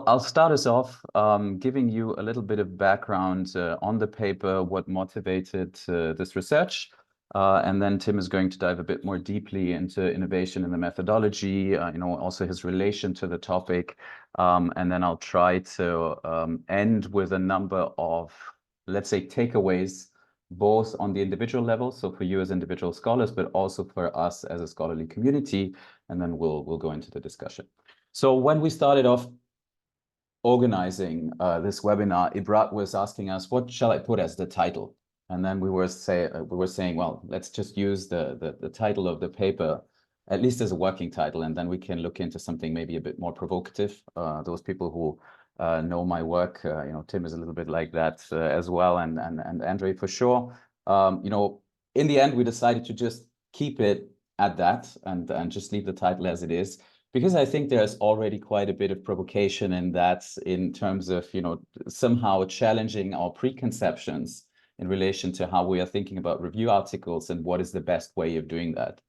I'll start us off giving you a little bit of background on the paper, what motivated this research. And then Tim is going to dive a bit more deeply into innovation in the methodology, also his relation to the topic. And then I'll try to end with a number of, let's say, takeaways, both on the individual level, so for you as individual scholars, but also for us as a scholarly community. And then we'll go into the discussion. So when we started off organizing this webinar, Ibrat was asking us, what shall I put as the title? And then we were saying, well, let's just use the title of the paper, at least as a working title, and then we can look into something maybe a bit more provocative. Those people who know my work, Tim is a little bit like that as well, and Andre for sure. In the end, we decided to just keep it at that and just leave the title as it is, because I think there's already quite a bit of provocation in that, in terms of, somehow challenging our preconceptions in relation to how we are thinking about review articles and what is the best way of doing that.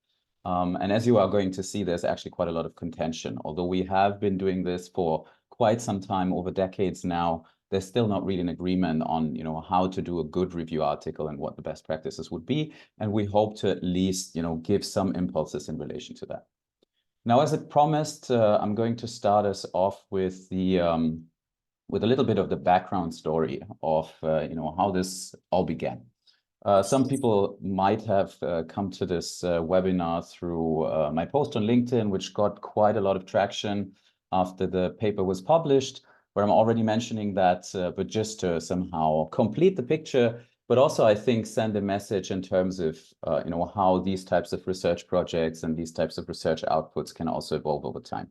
And as you are going to see, there's actually quite a lot of contention. Although we have been doing this for quite some time, over decades now, there's still not really an agreement on, how to do a good review article and what the best practices would be. And we hope to at least, give some impulses in relation to that. Now, as it promised, I'm going to start us off with with a little bit of the background story of how this all began. Some people might have come to this webinar through my post on LinkedIn, which got quite a lot of traction after the paper was published, where I'm already mentioning that, but just to somehow complete the picture, but also I think send a message in terms of how these types of research projects and these types of research outputs can also evolve over time.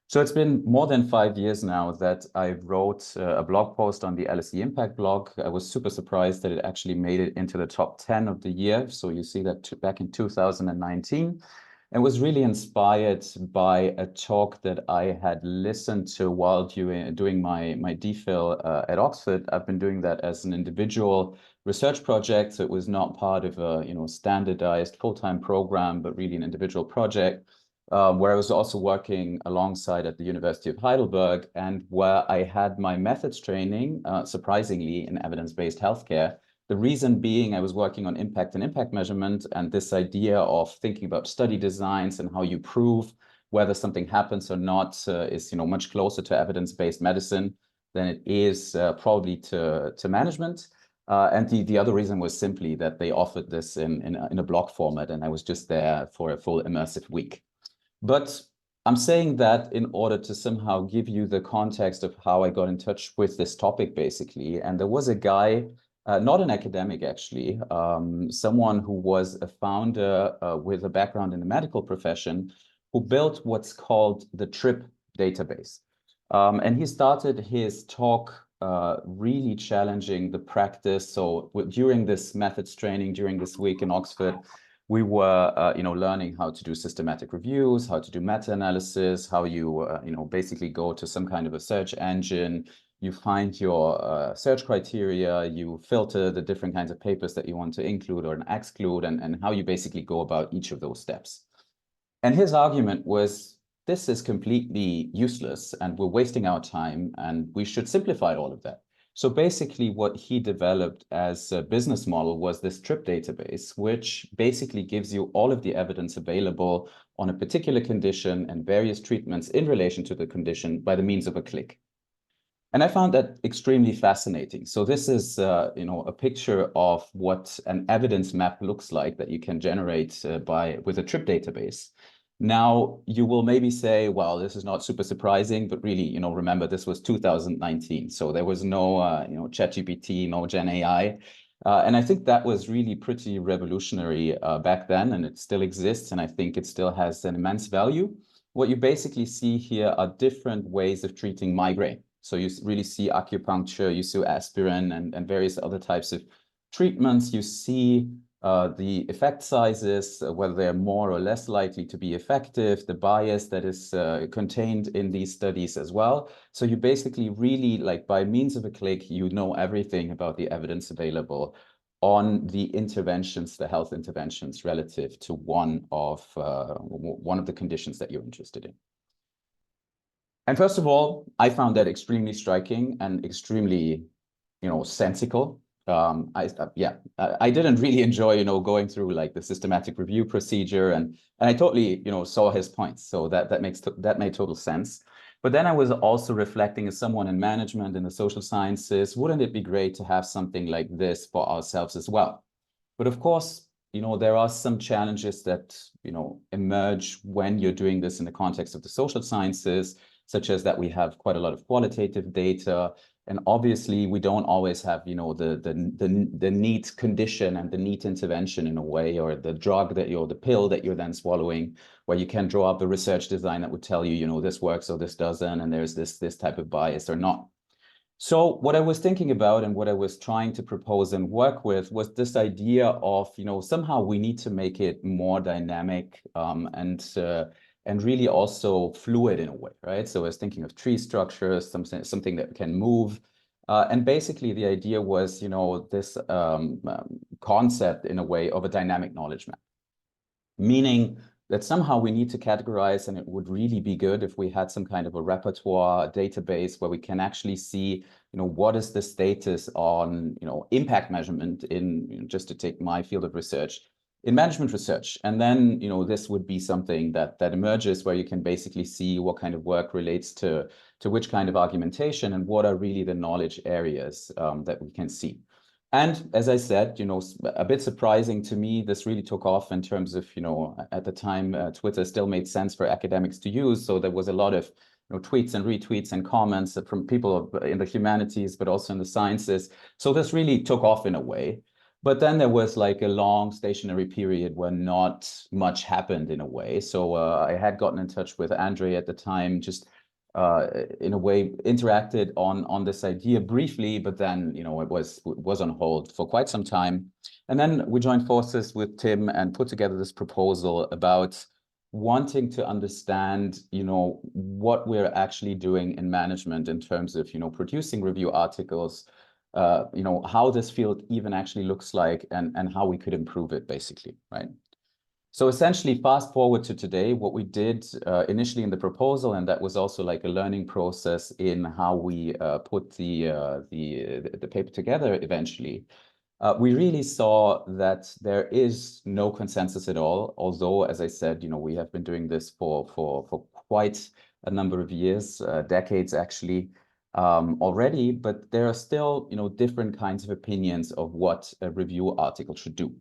So it's been more than 5 years now that I wrote a blog post on the LSE Impact blog. I was super surprised that it actually made it into the top 10 of the year. So you see that back in 2019. And was really inspired by a talk that I had listened to while doing my DPhil at Oxford. I've been doing that as an individual research project, so it was not part of a standardized full-time program, but really an individual project, where I was also working alongside at the University of Heidelberg, and where I had my methods training, surprisingly, in evidence-based healthcare. The reason being I was working on impact and impact measurement, and this idea of thinking about study designs and how you prove whether something happens or not is much closer to evidence-based medicine than it is probably to management. And the other reason was simply that they offered this in a blog format, and I was just there for a full immersive week. But I'm saying that in order to somehow give you the context of how I got in touch with this topic, basically. And there was a guy, not an academic, actually, someone who was a founder with a background in the medical profession, who built what's called the TRIP database. And he started his talk really challenging the practice. So during this methods training, during this week in Oxford, we were, learning how to do systematic reviews, how to do meta-analysis, how you, basically go to some kind of a search engine, you find your search criteria, you filter the different kinds of papers that you want to include or exclude, and how you basically go about each of those steps. And his argument was, this is completely useless and we're wasting our time and we should simplify all of that. So basically what he developed as a business model was this TRIP database, which basically gives you all of the evidence available on a particular condition and various treatments in relation to the condition by the means of a click. And I found that extremely fascinating. So this is, a picture of what an evidence map looks like that you can generate with a TRIP database. Now, you will maybe say, well, this is not super surprising, but really, remember, this was 2019. So there was no, ChatGPT, no Gen AI. And I think that was really pretty revolutionary back then, and it still exists. And I think it still has an immense value. What you basically see here are different ways of treating migraine. So you really see acupuncture, you see aspirin and various other types of treatments. You see the effect sizes, whether they're more or less likely to be effective, the bias that is contained in these studies as well. So you basically really, like by means of a click, you know everything about the evidence available on the interventions, the health interventions relative to one of the conditions that you're interested in. And first of all, I found that extremely striking and extremely, sensical. I didn't really enjoy, going through like the systematic review procedure, and I totally, saw his points. So that made total sense. But then I was also reflecting as someone in management in the social sciences, wouldn't it be great to have something like this for ourselves as well? But of course, there are some challenges that, emerge when you're doing this in the context of the social sciences, such as that we have quite a lot of qualitative data. And obviously, we don't always have, the neat condition and the neat intervention in a way, or the drug that the pill that you're then swallowing, where you can draw up a research design that would tell you, this works or this doesn't, and there's this type of bias or not. So what I was thinking about and what I was trying to propose and work with was this idea of, somehow we need to make it more dynamic and really also fluid in a way, right? So I was thinking of tree structures, something that can move. And basically the idea was, this concept in a way of a dynamic knowledge map, meaning that somehow we need to categorize, and it would really be good if we had some kind of a repertoire, a database where we can actually see, what is the status on, impact measurement in, just to take my field of research, in management research. And then, this would be something that emerges where you can basically see what kind of work relates to which kind of argumentation and what are really the knowledge areas that we can see. And as I said, a bit surprising to me, this really took off in terms of, at the time, Twitter still made sense for academics to use. So there was a lot of tweets and retweets and comments from people in the humanities, but also in the sciences. So this really took off in a way. But then there was like a long stationary period where not much happened in a way. So I had gotten in touch with Andre at the time, just in a way interacted on this idea briefly, but then it was on hold for quite some time. And then we joined forces with Tim and put together this proposal about wanting to understand what we're actually doing in management in terms of producing review articles, how this field even actually looks like, and how we could improve it, basically, right? So essentially, fast forward to today, what we did initially in the proposal, and that was also like a learning process in how we put the paper together eventually, we really saw that there is no consensus at all. Although, as I said, we have been doing this for quite a number of years, decades actually, already. But there are still different kinds of opinions of what a review article should do.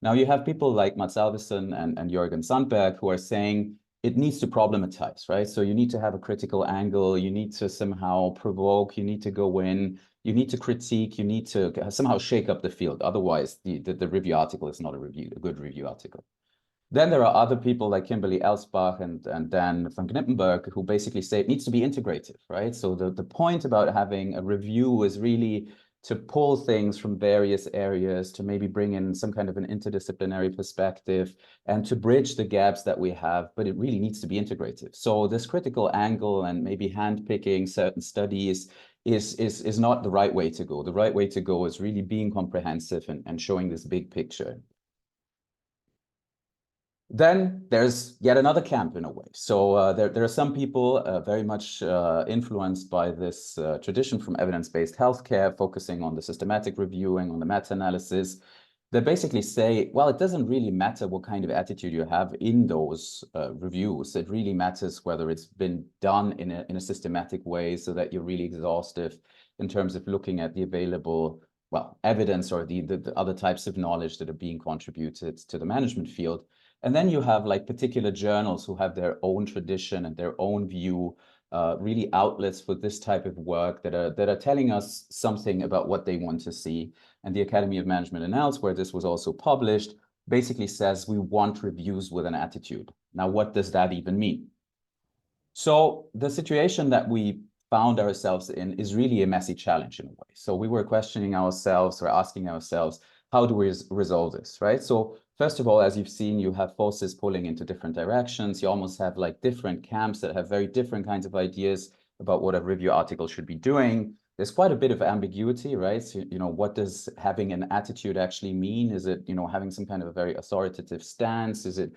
Now you have people like Mats Alvesson and Jürgen Sandberg who are saying it needs to problematize, right? So you need to have a critical angle, you need to somehow provoke, you need to go in, you need to critique, you need to somehow shake up the field. Otherwise, the review article is not a good review article. Then there are other people like Kimberly Elsbach and Dan van Knippenberg who basically say it needs to be integrative, right? So the point about having a review is really to pull things from various areas, to maybe bring in some kind of an interdisciplinary perspective and to bridge the gaps that we have, but it really needs to be integrative. So this critical angle and maybe handpicking certain studies is not the right way to go. The right way to go is really being comprehensive and showing this big picture. Then there's yet another camp in a way. So there are some people very much influenced by this tradition from evidence-based healthcare, focusing on the systematic reviewing, on the meta-analysis, that basically say, well, it doesn't really matter what kind of attitude you have in those reviews. It really matters whether it's been done in a systematic way so that you're really exhaustive in terms of looking at the available, well, evidence or the other types of knowledge that are being contributed to the management field. And then you have like particular journals who have their own tradition and their own view, really outlets for this type of work that are telling us something about what they want to see. And the Academy of Management and elsewhere, this was also published, basically says we want reviews with an attitude. Now, what does that even mean? So the situation that we found ourselves in is really a messy challenge in a way. So we were questioning ourselves or asking ourselves, how do we resolve this, right? So first of all, as you've seen, you have forces pulling into different directions. You almost have like different camps that have very different kinds of ideas about what a review article should be doing. There's quite a bit of ambiguity, right? So, what does having an attitude actually mean? Is it, having some kind of a very authoritative stance? Is it,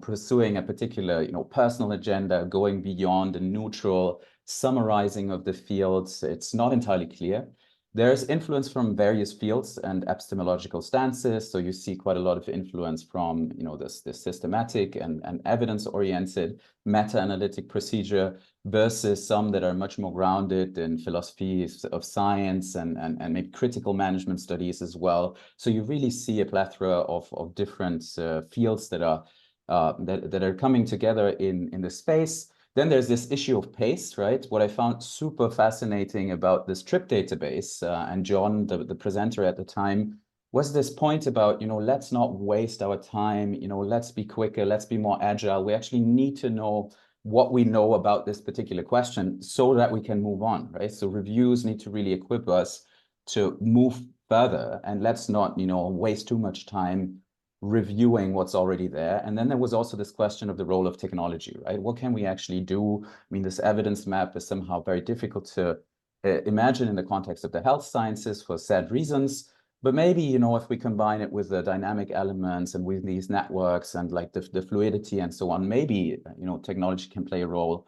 pursuing a particular, personal agenda, going beyond a neutral summarizing of the fields? It's not entirely clear. There's influence from various fields and epistemological stances. So you see quite a lot of influence from, this systematic and evidence-oriented meta-analytic procedure versus some that are much more grounded in philosophy of science and maybe critical management studies as well. So you really see a plethora of different fields that are coming together in the space. Then there's this issue of pace, right? What I found super fascinating about this TRIP database, and John, the presenter at the time, was this point about, let's not waste our time, let's be quicker, let's be more agile. We actually need to know what we know about this particular question so that we can move on, right? So reviews need to really equip us to move further, and let's not, waste too much time reviewing what's already there. And then there was also this question of the role of technology, right? What can we actually do? I mean, this evidence map is somehow very difficult to imagine in the context of the health sciences for sad reasons. But maybe, if we combine it with the dynamic elements and with these networks and like the fluidity and so on, maybe, technology can play a role.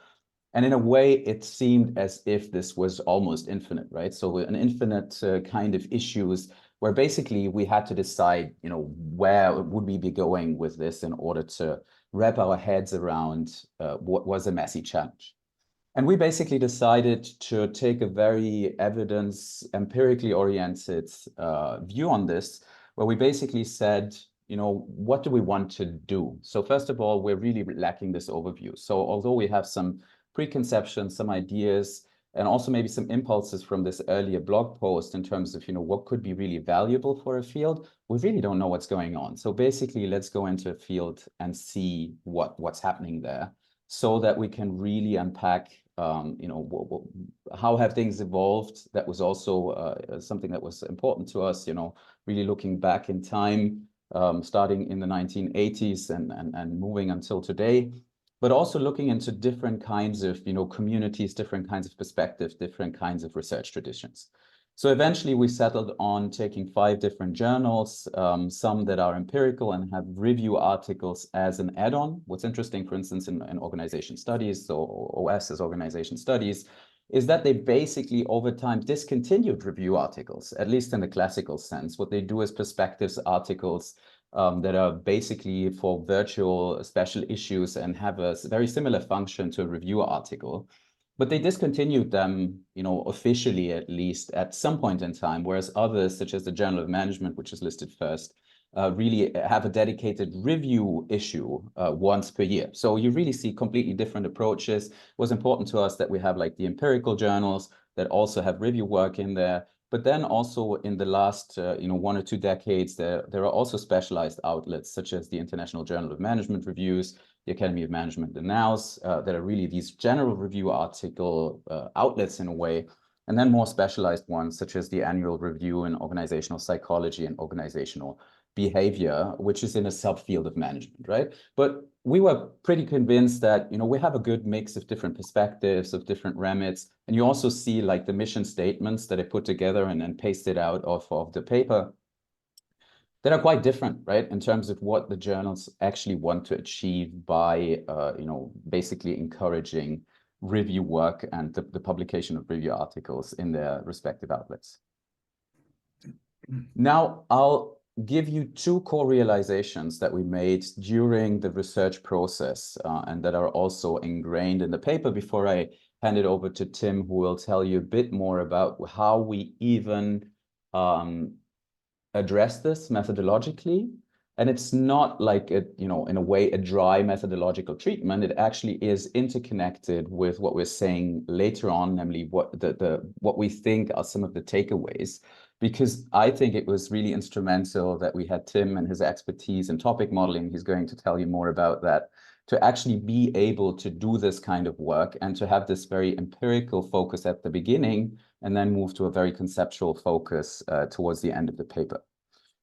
And in a way, it seemed as if this was almost infinite, right? So an infinite kind of issues where basically we had to decide, where would we be going with this in order to wrap our heads around what was a messy challenge. And we basically decided to take a very evidence, empirically oriented view on this, where we basically said, what do we want to do? So first of all, we're really lacking this overview. So although we have some preconceptions, some ideas, and also maybe some impulses from this earlier blog post in terms of, what could be really valuable for a field, we really don't know what's going on. So basically, let's go into a field and see what's happening there so that we can really unpack, how have things evolved. That was also something that was important to us, really looking back in time, starting in the 1980s and moving until today. But also looking into different kinds of, communities, different kinds of perspectives, different kinds of research traditions. So eventually we settled on taking 5 different journals, some that are empirical and have review articles as an add-on. What's interesting, for instance, in organization studies, so OS is organization studies, is that they basically over time discontinued review articles, at least in the classical sense. What they do is perspectives articles that are basically for virtual special issues and have a very similar function to a review article. But they discontinued them, officially at least at some point in time, whereas others, such as the Journal of Management, which is listed first, really have a dedicated review issue once per year. So you really see completely different approaches. It was important to us that we have like the empirical journals that also have review work in there. But then also in the last 1 or 2 decades, there are also specialized outlets such as the International Journal of Management Reviews, the Academy of Management and Nows, that are really these general review article outlets in a way, and then more specialized ones such as the Annual Review in Organizational Psychology and Organizational Behavior, which is in a subfield of management, right? But we were pretty convinced that, we have a good mix of different perspectives, of different remits. And you also see like the mission statements that I put together and then pasted out of the paper that are quite different, right? In terms of what the journals actually want to achieve by, basically encouraging review work and the publication of review articles in their respective outlets. Now, I'll give you 2 core realizations that we made during the research process and that are also ingrained in the paper before I hand it over to Tim, who will tell you a bit more about how we even address this methodologically. And it's not like in a way, a dry methodological treatment. It actually is interconnected with what we're saying later on, namely what we think are some of the takeaways. Because I think it was really instrumental that we had Tim and his expertise in topic modeling. He's going to tell you more about that, to actually be able to do this kind of work and to have this very empirical focus at the beginning and then move to a very conceptual focus towards the end of the paper.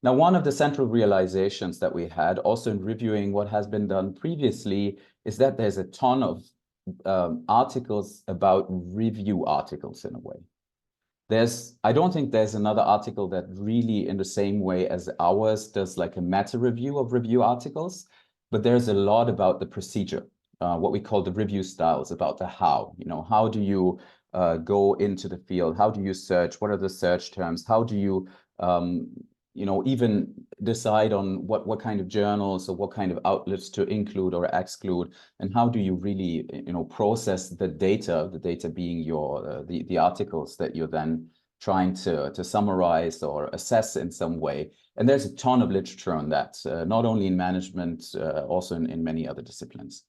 Now, one of the central realizations that we had also in reviewing what has been done previously is that there's a ton of articles about review articles in a way. I don't think there's another article that really in the same way as ours does like a meta review of review articles, but there's a lot about the procedure, what we call the review styles, about the how, how do you go into the field? How do you search? What are the search terms? How do you, even decide on what kind of journals or what kind of outlets to include or exclude, and how do you really, process the data being your the articles that you're then trying to summarize or assess in some way. And there's a ton of literature on that, not only in management, also in many other disciplines.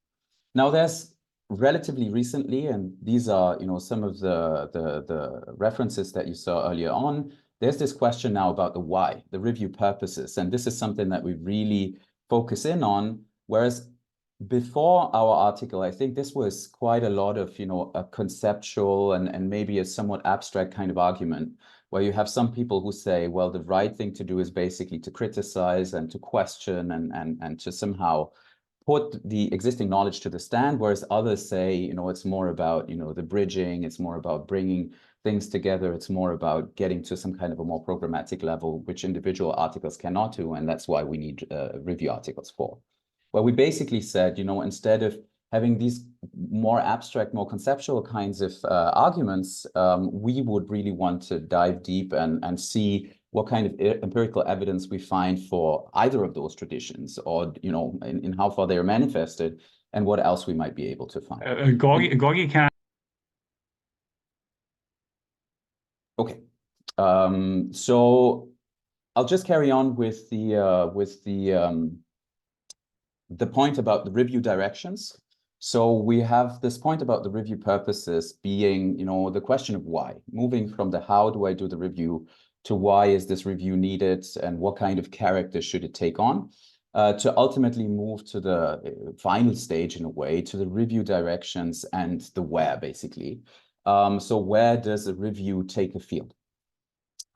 Now, there's relatively recently, and these are some of the references that you saw earlier on, there's this question now about the why, the review purposes. And this is something that we really focus in on. Whereas before our article, I think this was quite a lot of, a conceptual and maybe a somewhat abstract kind of argument, where you have some people who say, well, the right thing to do is basically to criticize and to question and to somehow put the existing knowledge to the stand, whereas others say, it's more about, the bridging, it's more about bringing things together, it's more about getting to some kind of a more programmatic level, which individual articles cannot do, and that's why we need review articles for. Well, we basically said, instead of having these more abstract, more conceptual kinds of arguments, we would really want to dive deep and see what kind of empirical evidence we find for either of those traditions, or in how far they are manifested, and what else we might be able to find. Gorgi, can I? Okay, so I'll just carry on with the point about the review directions. So we have this point about the review purposes being, the question of why, moving from the how do I do the review to why is this review needed and what kind of character should it take on, to ultimately move to the final stage in a way, to the review directions and the where, basically. So where does a review take a field?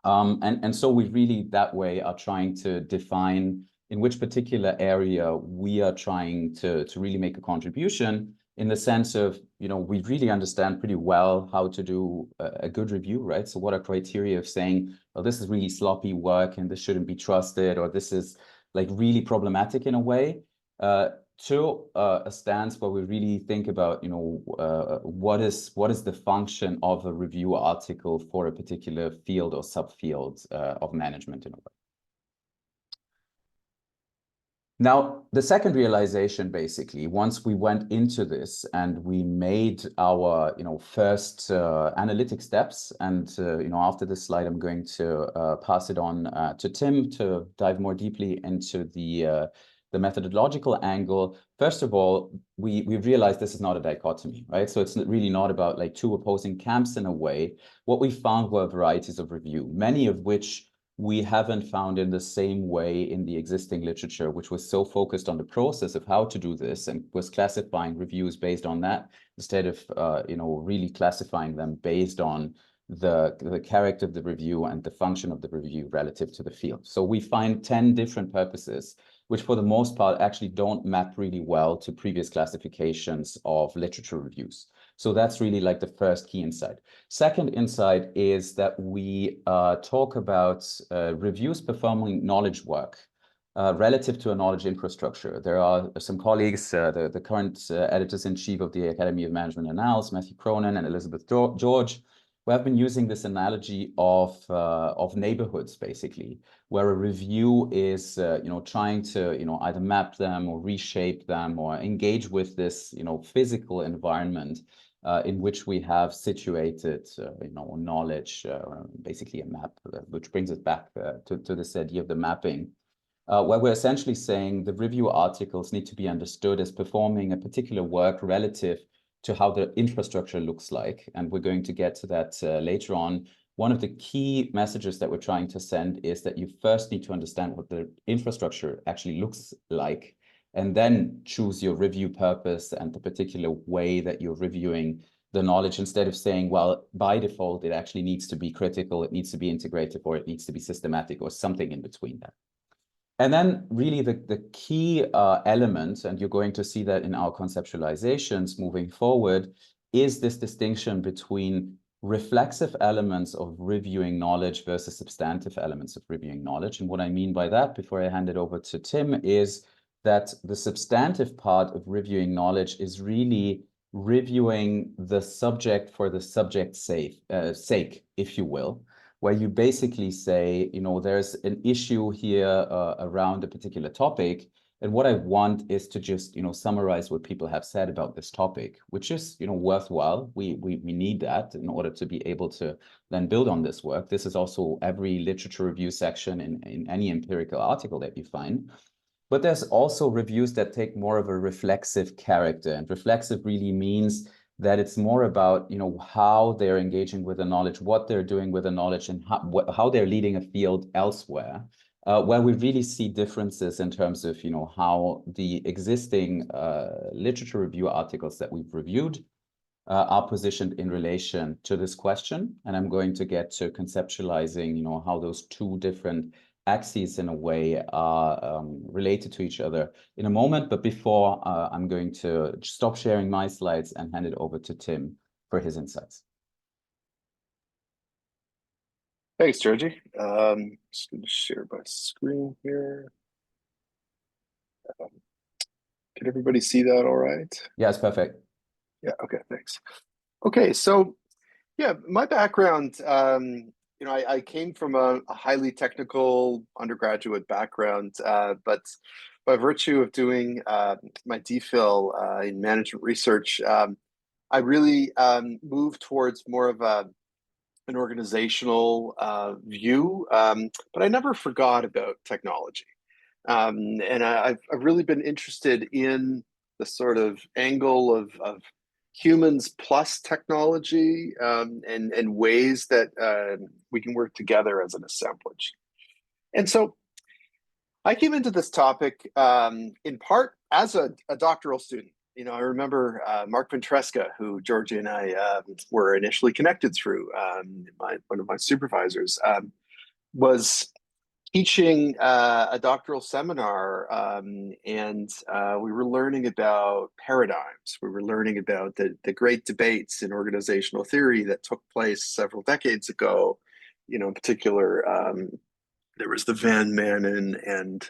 And so we really that way are trying to define in which particular area we are trying to really make a contribution, in the sense of, we really understand pretty well how to do a good review, right? So what are criteria of saying, well, this is really sloppy work and this shouldn't be trusted, or this is like really problematic in a way, to a stance where we really think about, what is the function of a review article for a particular field or subfield of management in a way. Now, the second realization, basically, once we went into this and we made our, first analytic steps, and, after this slide, I'm going to pass it on to Tim to dive more deeply into the methodological angle. First of all, we realized this is not a dichotomy, right? So it's really not about like two opposing camps in a way. What we found were varieties of review, many of which we haven't found in the same way in the existing literature, which was so focused on the process of how to do this and was classifying reviews based on that, instead of really classifying them based on the character of the review and the function of the review relative to the field. So we find 10 different purposes, which for the most part actually don't map really well to previous classifications of literature reviews. So that's really like the first key insight. Second insight is that we talk about reviews performing knowledge work relative to a knowledge infrastructure. There are some colleagues, the current editors-in-chief of the Academy of Management Annals, Matthew Cronin and Elizabeth George, who have been using this analogy of neighborhoods, basically, where a review is, trying to, either map them or reshape them or engage with this, physical environment in which we have situated, knowledge, basically a map, which brings us back to this idea of the mapping, where we're essentially saying the review articles need to be understood as performing a particular work relative to how the infrastructure looks like. And we're going to get to that later on. One of the key messages that we're trying to send is that you first need to understand what the infrastructure actually looks like, and then choose your review purpose and the particular way that you're reviewing the knowledge, instead of saying, well, by default, it actually needs to be critical, it needs to be integrative, or it needs to be systematic, or something in between that. And then really the key element, and you're going to see that in our conceptualizations moving forward, is this distinction between reflexive elements of reviewing knowledge versus substantive elements of reviewing knowledge. And what I mean by that, before I hand it over to Tim, is that the substantive part of reviewing knowledge is really reviewing the subject for the subject's sake, if you will, where you basically say, there's an issue here around a particular topic. And what I want is to just, summarize what people have said about this topic, which is, worthwhile. We need that in order to be able to then build on this work. This is also every literature review section in any empirical article that you find. But there's also reviews that take more of a reflexive character. And reflexive really means that it's more about, how they're engaging with the knowledge, what they're doing with the knowledge, and how they're leading a field elsewhere, where we really see differences in terms of, how the existing literature review articles that we've reviewed are positioned in relation to this question. And I'm going to get to conceptualizing, how those two different axes in a way are related to each other in a moment. But before, I'm going to stop sharing my slides and hand it over to Tim for his insights. Thanks, Georgie. Just going to share my screen here. Can everybody see that all right? Yeah, it's perfect. Yeah, okay, thanks. Okay, so yeah, my background, I came from a highly technical undergraduate background, but by virtue of doing my DPhil in management research, I really moved towards more of an organizational view, but I never forgot about technology. And I've really been interested in the sort of angle of humans plus technology, and ways that we can work together as an assemblage. And so I came into this topic in part as a doctoral student. I remember Mark Ventresca, who Georgie and I were initially connected through. One of my supervisors was teaching a doctoral seminar, and we were learning about paradigms. We were learning about the great debates in organizational theory that took place several decades ago. In particular, there was the Van Manen and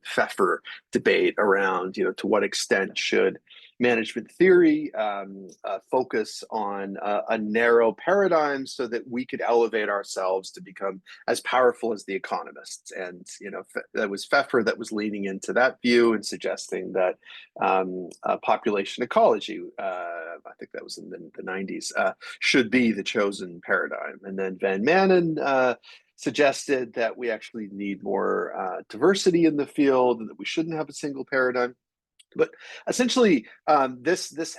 Pfeffer debate around, to what extent should management theory focus on a narrow paradigm so that we could elevate ourselves to become as powerful as the economists. And, that was Pfeffer that was leaning into that view and suggesting that population ecology, I think that was in the 90s, should be the chosen paradigm. And then Van Manen suggested that we actually need more diversity in the field and that we shouldn't have a single paradigm. But essentially, this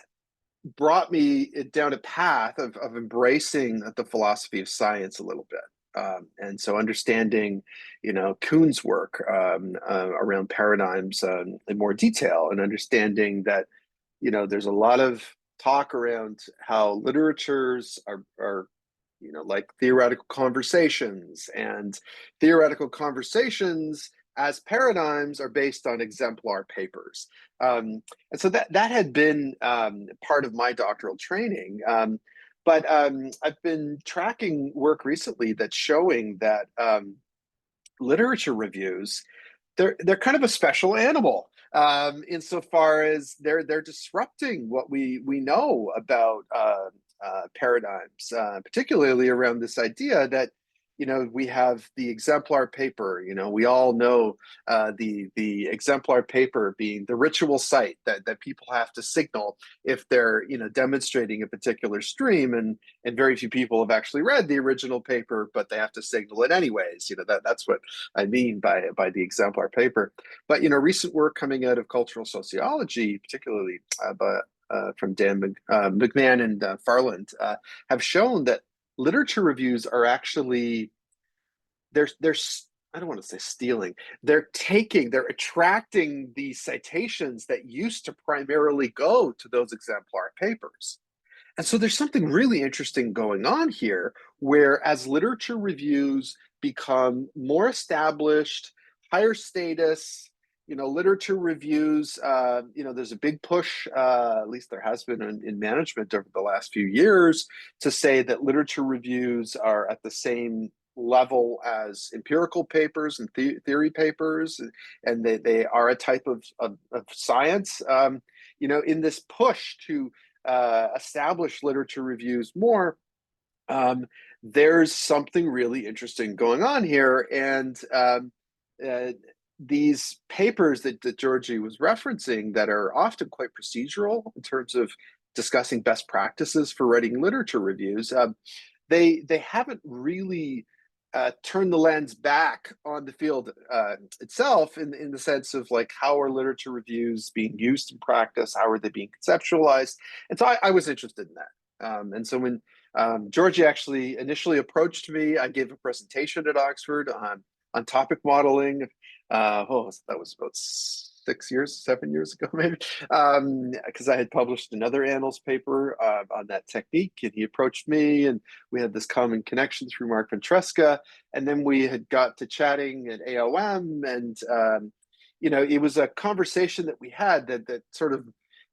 brought me down a path of embracing the philosophy of science a little bit. And so understanding, Kuhn's work around paradigms in more detail, and understanding that, there's a lot of talk around how literatures are like theoretical conversations, and theoretical conversations as paradigms are based on exemplar papers. And so that had been part of my doctoral training. But I've been tracking work recently that's showing that literature reviews, they're kind of a special animal, insofar as they're disrupting what we know about paradigms, particularly around this idea that we have the exemplar paper. We all know the exemplar paper being the ritual site that people have to signal if they're demonstrating a particular stream, and very few people have actually read the original paper, but they have to signal it anyways. That's what I mean by the exemplar paper. But recent work coming out of cultural sociology, particularly from Dan McMahon and Farland, have shown that literature reviews are actually, they're I don't want to say stealing, they're attracting the citations that used to primarily go to those exemplar papers. And so there's something really interesting going on here, where as literature reviews become more established, higher status, literature reviews. There's a big push, at least there has been in management over the last few years, to say that literature reviews are at the same level as empirical papers and theory papers, and they are a type of science. In this push to establish literature reviews more, there's something really interesting going on here. And these papers that Gorgi was referencing that are often quite procedural in terms of discussing best practices for writing literature reviews, they haven't really turned the lens back on the field itself in the sense of like, how are literature reviews being used in practice? How are they being conceptualized? And so I was interested in that. And so when Gorgi actually initially approached me, I gave a presentation at Oxford on topic modeling. That was about 7 years ago, maybe, because I had published another Annals paper on that technique, and he approached me, and we had this common connection through Mark Ventresca, and then we had got to chatting at AOM, and it was a conversation that we had that sort of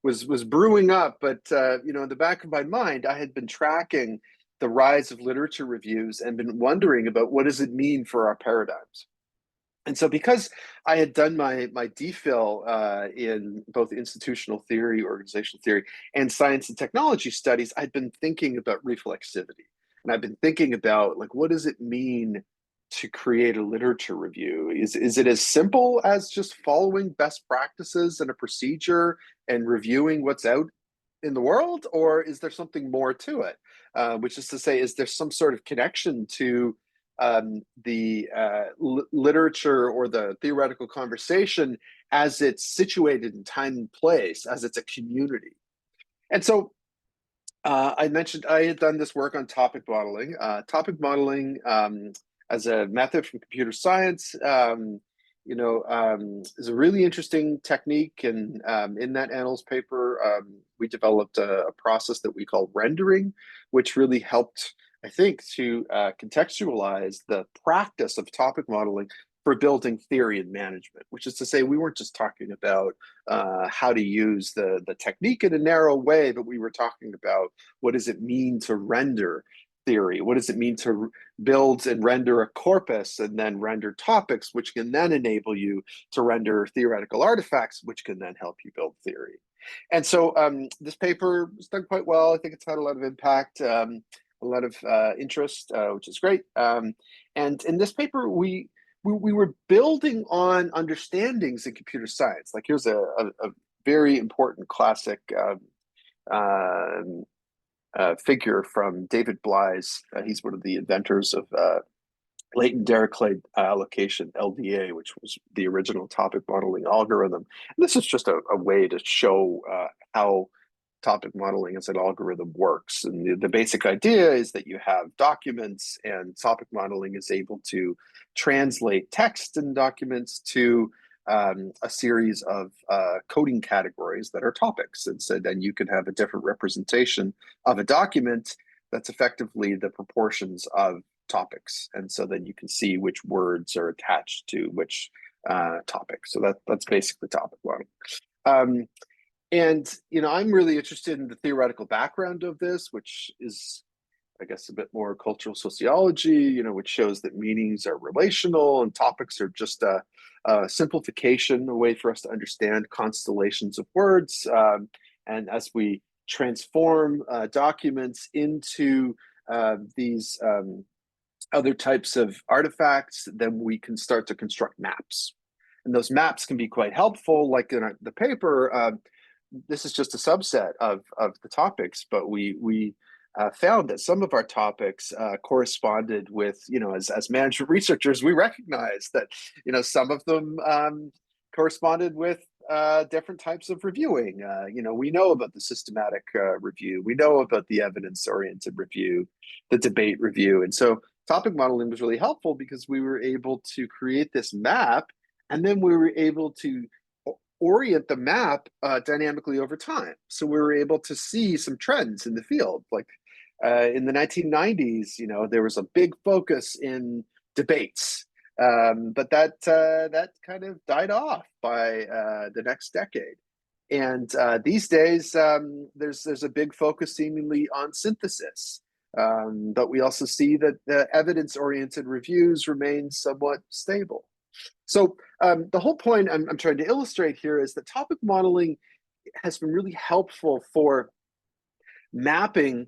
was brewing up, but in the back of my mind, I had been tracking the rise of literature reviews and been wondering about what does it mean for our paradigms. And so because I had done my DPhil in both institutional theory, organizational theory, and science and technology studies, I'd been thinking about reflexivity. And I've been thinking about, like, what does it mean to create a literature review? Is it as simple as just following best practices and a procedure and reviewing what's out in the world? Or is there something more to it? Which is to say, is there some sort of connection to the literature or the theoretical conversation as it's situated in time and place, as it's a community? And so I mentioned I had done this work on topic modeling. Topic modeling as a method from computer science, is a really interesting technique. And in that Annals paper, we developed a process that we call rendering, which really helped, I think, to contextualize the practice of topic modeling for building theory and management, which is to say, we weren't just talking about how to use the technique in a narrow way, but we were talking about what does it mean to render theory? What does it mean to build and render a corpus and then render topics, which can then enable you to render theoretical artifacts, which can then help you build theory? And so this paper was done quite well. I think it's had a lot of impact, a lot of interest, which is great. And in this paper, we were building on understandings in computer science. Like, here's a very important classic figure from David Bly's. He's one of the inventors of latent Dirichlet allocation, LDA, which was the original topic modeling algorithm. And this is just a way to show how topic modeling as an algorithm works. And the basic idea is that you have documents, and topic modeling is able to translate text in documents to a series of coding categories that are topics. And so then you can have a different representation of a document that's effectively the proportions of topics. And so then you can see which words are attached to which topic. So that's basically topic modeling. And I'm really interested in the theoretical background of this, which is, I guess, a bit more cultural sociology, which shows that meanings are relational and topics are just a simplification, a way for us to understand constellations of words. And as we transform documents into these other types of artifacts, then we can start to construct maps. And those maps can be quite helpful. Like in the paper, this is just a subset of the topics, but we found that some of our topics corresponded with, as management researchers, we recognize that, some of them corresponded with different types of reviewing. We know about the systematic review, we know about the evidence-oriented review, the debate review. And so topic modeling was really helpful because we were able to create this map, and then we were able to orient the map dynamically over time. So we were able to see some trends in the field. Like in the 1990s, there was a big focus in debates. But that kind of died off by the next decade. And these days, there's a big focus seemingly on synthesis. But we also see that the evidence-oriented reviews remain somewhat stable. So the whole point I'm trying to illustrate here is that topic modeling has been really helpful for mapping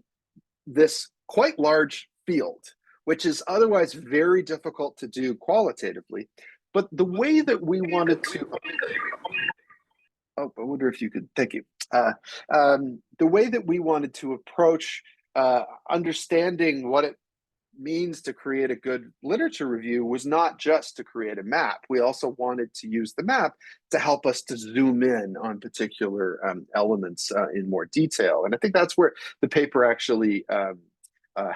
this quite large field, which is otherwise very difficult to do qualitatively. But the way that we wanted to, oh, I wonder if you could, thank you. The way that we wanted to approach understanding what it means to create a good literature review was not just to create a map. We also wanted to use the map to help us to zoom in on particular elements in more detail. And I think that's where the paper actually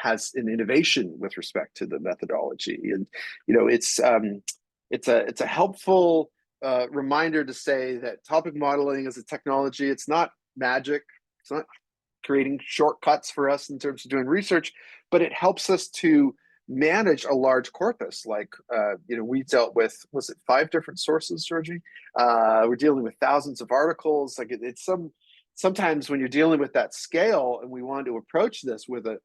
has an innovation with respect to the methodology. And it's a helpful reminder to say that topic modeling is a technology. It's not magic. It's not creating shortcuts for us in terms of doing research, but it helps us to manage a large corpus. Like, we dealt with, was it 5 different sources, Gorgi? We're dealing with thousands of articles. Like sometimes when you're dealing with that scale and we want to approach this with a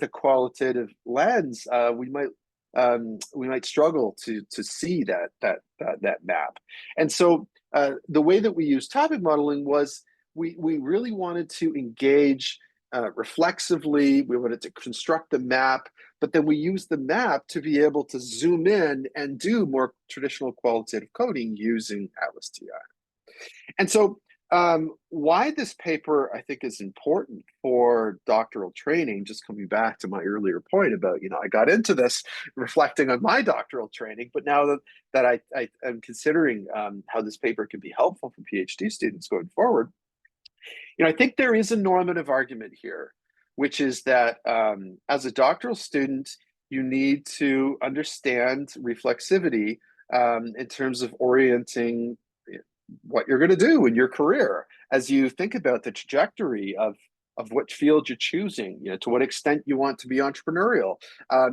qualitative lens, we might struggle to see that map. And so the way that we use topic modeling was we really wanted to engage reflexively. We wanted to construct the map, but then we used the map to be able to zoom in and do more traditional qualitative coding using Atlas TI. And so why this paper, I think, is important for doctoral training, just coming back to my earlier point about, I got into this reflecting on my doctoral training, but now that I am considering how this paper can be helpful for PhD students going forward, I think there is a normative argument here, which is that as a doctoral student, you need to understand reflexivity in terms of orienting what you're going to do in your career as you think about the trajectory of what field you're choosing, to what extent you want to be entrepreneurial.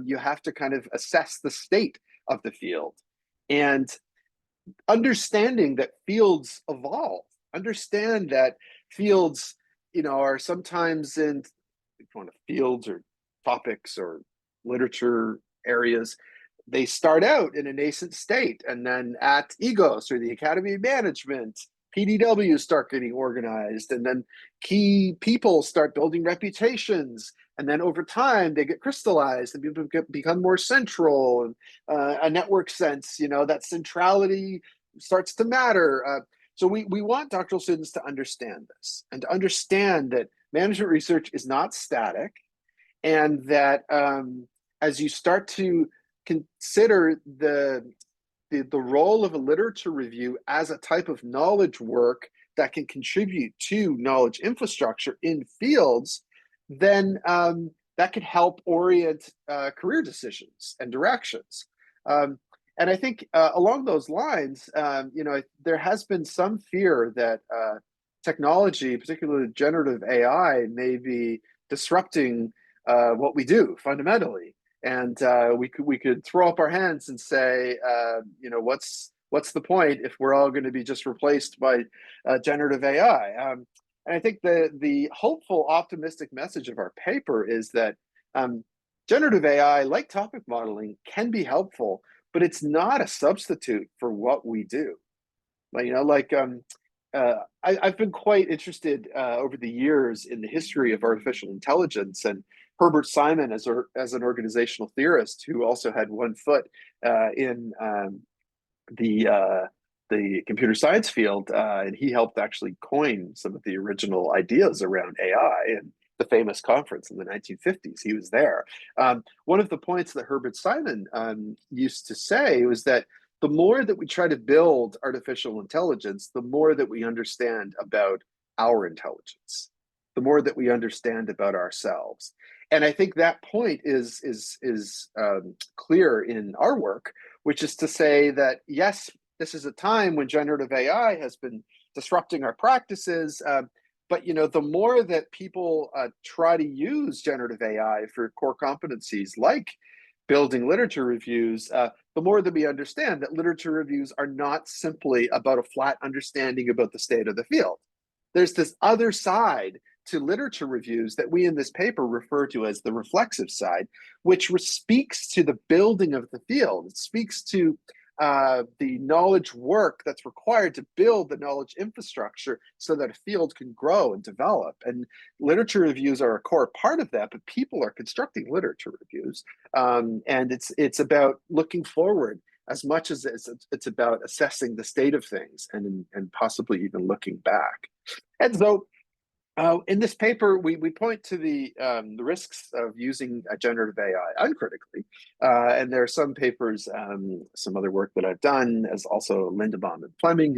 You have to kind of assess the state of the field and understanding that fields evolve, understand that fields, are sometimes in fields or topics or literature areas, they start out in a nascent state, and then at EGOS or the Academy of Management, PDWs start getting organized, and then key people start building reputations, and then over time they get crystallized and become more central, and a network sense, that centrality starts to matter. So we want doctoral students to understand this, and to understand that management research is not static, and that as you start to consider the role of a literature review as a type of knowledge work that can contribute to knowledge infrastructure in fields, then that could help orient career decisions and directions. And I think along those lines, there has been some fear that technology, particularly generative AI, may be disrupting what we do fundamentally. And we could throw up our hands and say, what's the point if we're all going to be just replaced by generative AI? And I think the hopeful, optimistic message of our paper is that generative AI, like topic modeling, can be helpful, but it's not a substitute for what we do. I've been quite interested over the years in the history of artificial intelligence, and Herbert Simon, as an organizational theorist who also had one foot in the computer science field, and he helped actually coin some of the original ideas around AI and the famous conference in the 1950s. He was there. One of the points that Herbert Simon used to say was that the more that we try to build artificial intelligence, the more that we understand about our intelligence, the more that we understand about ourselves. And I think that point is clear in our work, which is to say that, yes, this is a time when generative AI has been disrupting our practices, but the more that people try to use generative AI for core competencies like building literature reviews, the more that we understand that literature reviews are not simply about a flat understanding about the state of the field. There's this other side to literature reviews that we in this paper refer to as the reflexive side, which speaks to the building of the field. It speaks to the knowledge work that's required to build the knowledge infrastructure so that a field can grow and develop. And literature reviews are a core part of that, but people are constructing literature reviews. And it's about looking forward as much as it's about assessing the state of things and possibly even looking back. And so in this paper, we point to the risks of using generative AI uncritically. And there are some papers, some other work that I've done, as also Lindebaum and Fleming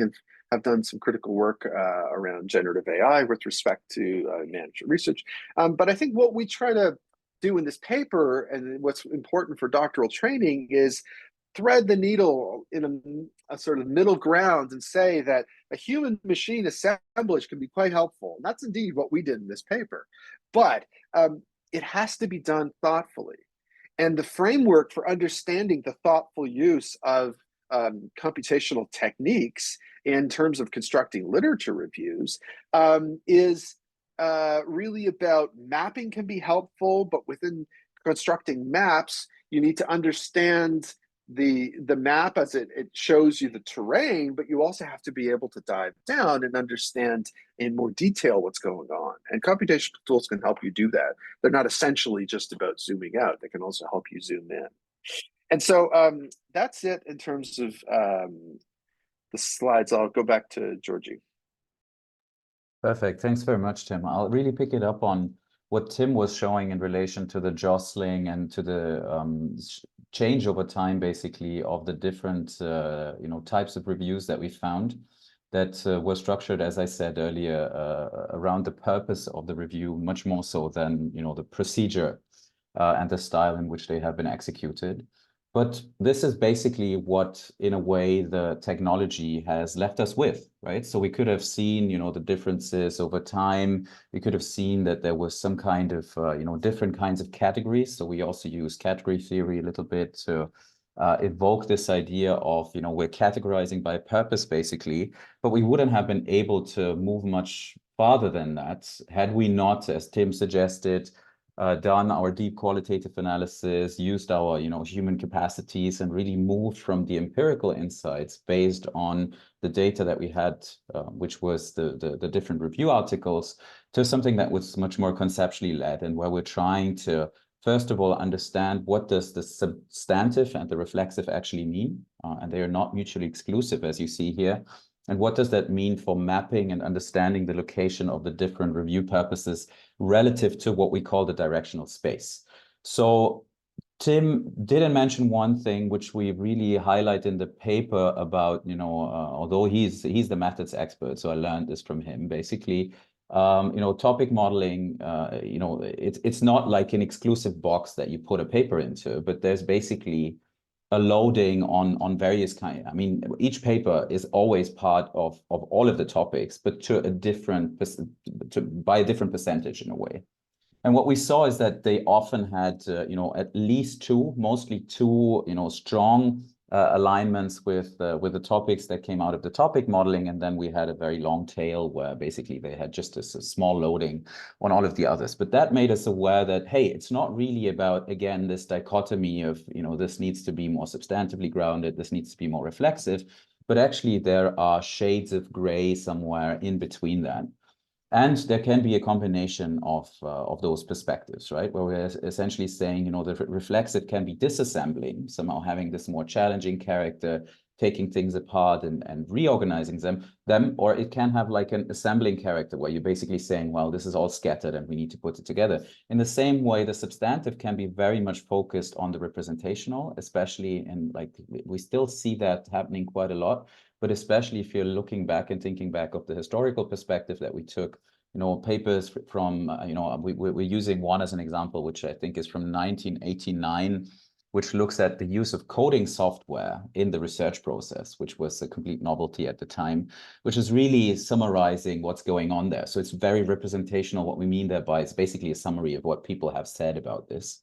have done some critical work around generative AI with respect to management research. But I think what we try to do in this paper, and what's important for doctoral training, is thread the needle in a sort of middle ground and say that a human machine assemblage can be quite helpful. And that's indeed what we did in this paper. But it has to be done thoughtfully. And the framework for understanding the thoughtful use of computational techniques in terms of constructing literature reviews is really about mapping can be helpful, but within constructing maps, you need to understand the map as it shows you the terrain, but you also have to be able to dive down and understand in more detail what's going on. And computational tools can help you do that. They're not essentially just about zooming out. They can also help you zoom in. And so that's it in terms of the slides. I'll go back to Gorgi. Perfect. Thanks very much, Tim. I'll really pick it up on what Tim was showing in relation to the jostling and to the change over time, basically, of the different types of reviews that we found that were structured, as I said earlier, around the purpose of the review, much more so than the procedure and the style in which they have been executed. But this is basically what, in a way, the technology has left us with, right? So we could have seen, the differences over time. We could have seen that there was some kind of, different kinds of categories. So we also use category theory a little bit to evoke this idea of, we're categorizing by purpose, basically, but we wouldn't have been able to move much farther than that had we not, as Tim suggested, done our deep qualitative analysis, used our human capacities, and really moved from the empirical insights based on the data that we had, which was the different review articles, to something that was much more conceptually led, and where we're trying to first of all understand what does the substantive and the reflexive actually mean, and they are not mutually exclusive, as you see here. And what does that mean for mapping and understanding the location of the different review purposes relative to what we call the directional space? So Tim didn't mention one thing which we really highlight in the paper about, although he's the methods expert, so I learned this from him, basically, topic modeling, it's not like an exclusive box that you put a paper into, but there's basically a loading on various kinds. I mean, each paper is always part of all of the topics, but to a different, by a different percentage in a way. And what we saw is that they often had, at least two, mostly two, strong alignments with the topics that came out of the topic modeling. And then we had a very long tail where basically they had just a small loading on all of the others. But that made us aware that, hey, it's not really about, again, this dichotomy of, this needs to be more substantively grounded, this needs to be more reflexive, but actually there are shades of gray somewhere in between that. And there can be a combination of those perspectives, right? Where we're essentially saying, the reflexive can be disassembling, somehow having this more challenging character, taking things apart and reorganizing them, or it can have like an assembling character where you're basically saying, well, this is all scattered and we need to put it together. In the same way, the substantive can be very much focused on the representational, especially we still see that happening quite a lot. But especially if you're looking back and thinking back of the historical perspective that we took, papers from, we're using one as an example, which I think is from 1989, which looks at the use of coding software in the research process, which was a complete novelty at the time, which is really summarizing what's going on there. So it's very representational. What we mean thereby is basically a summary of what people have said about this.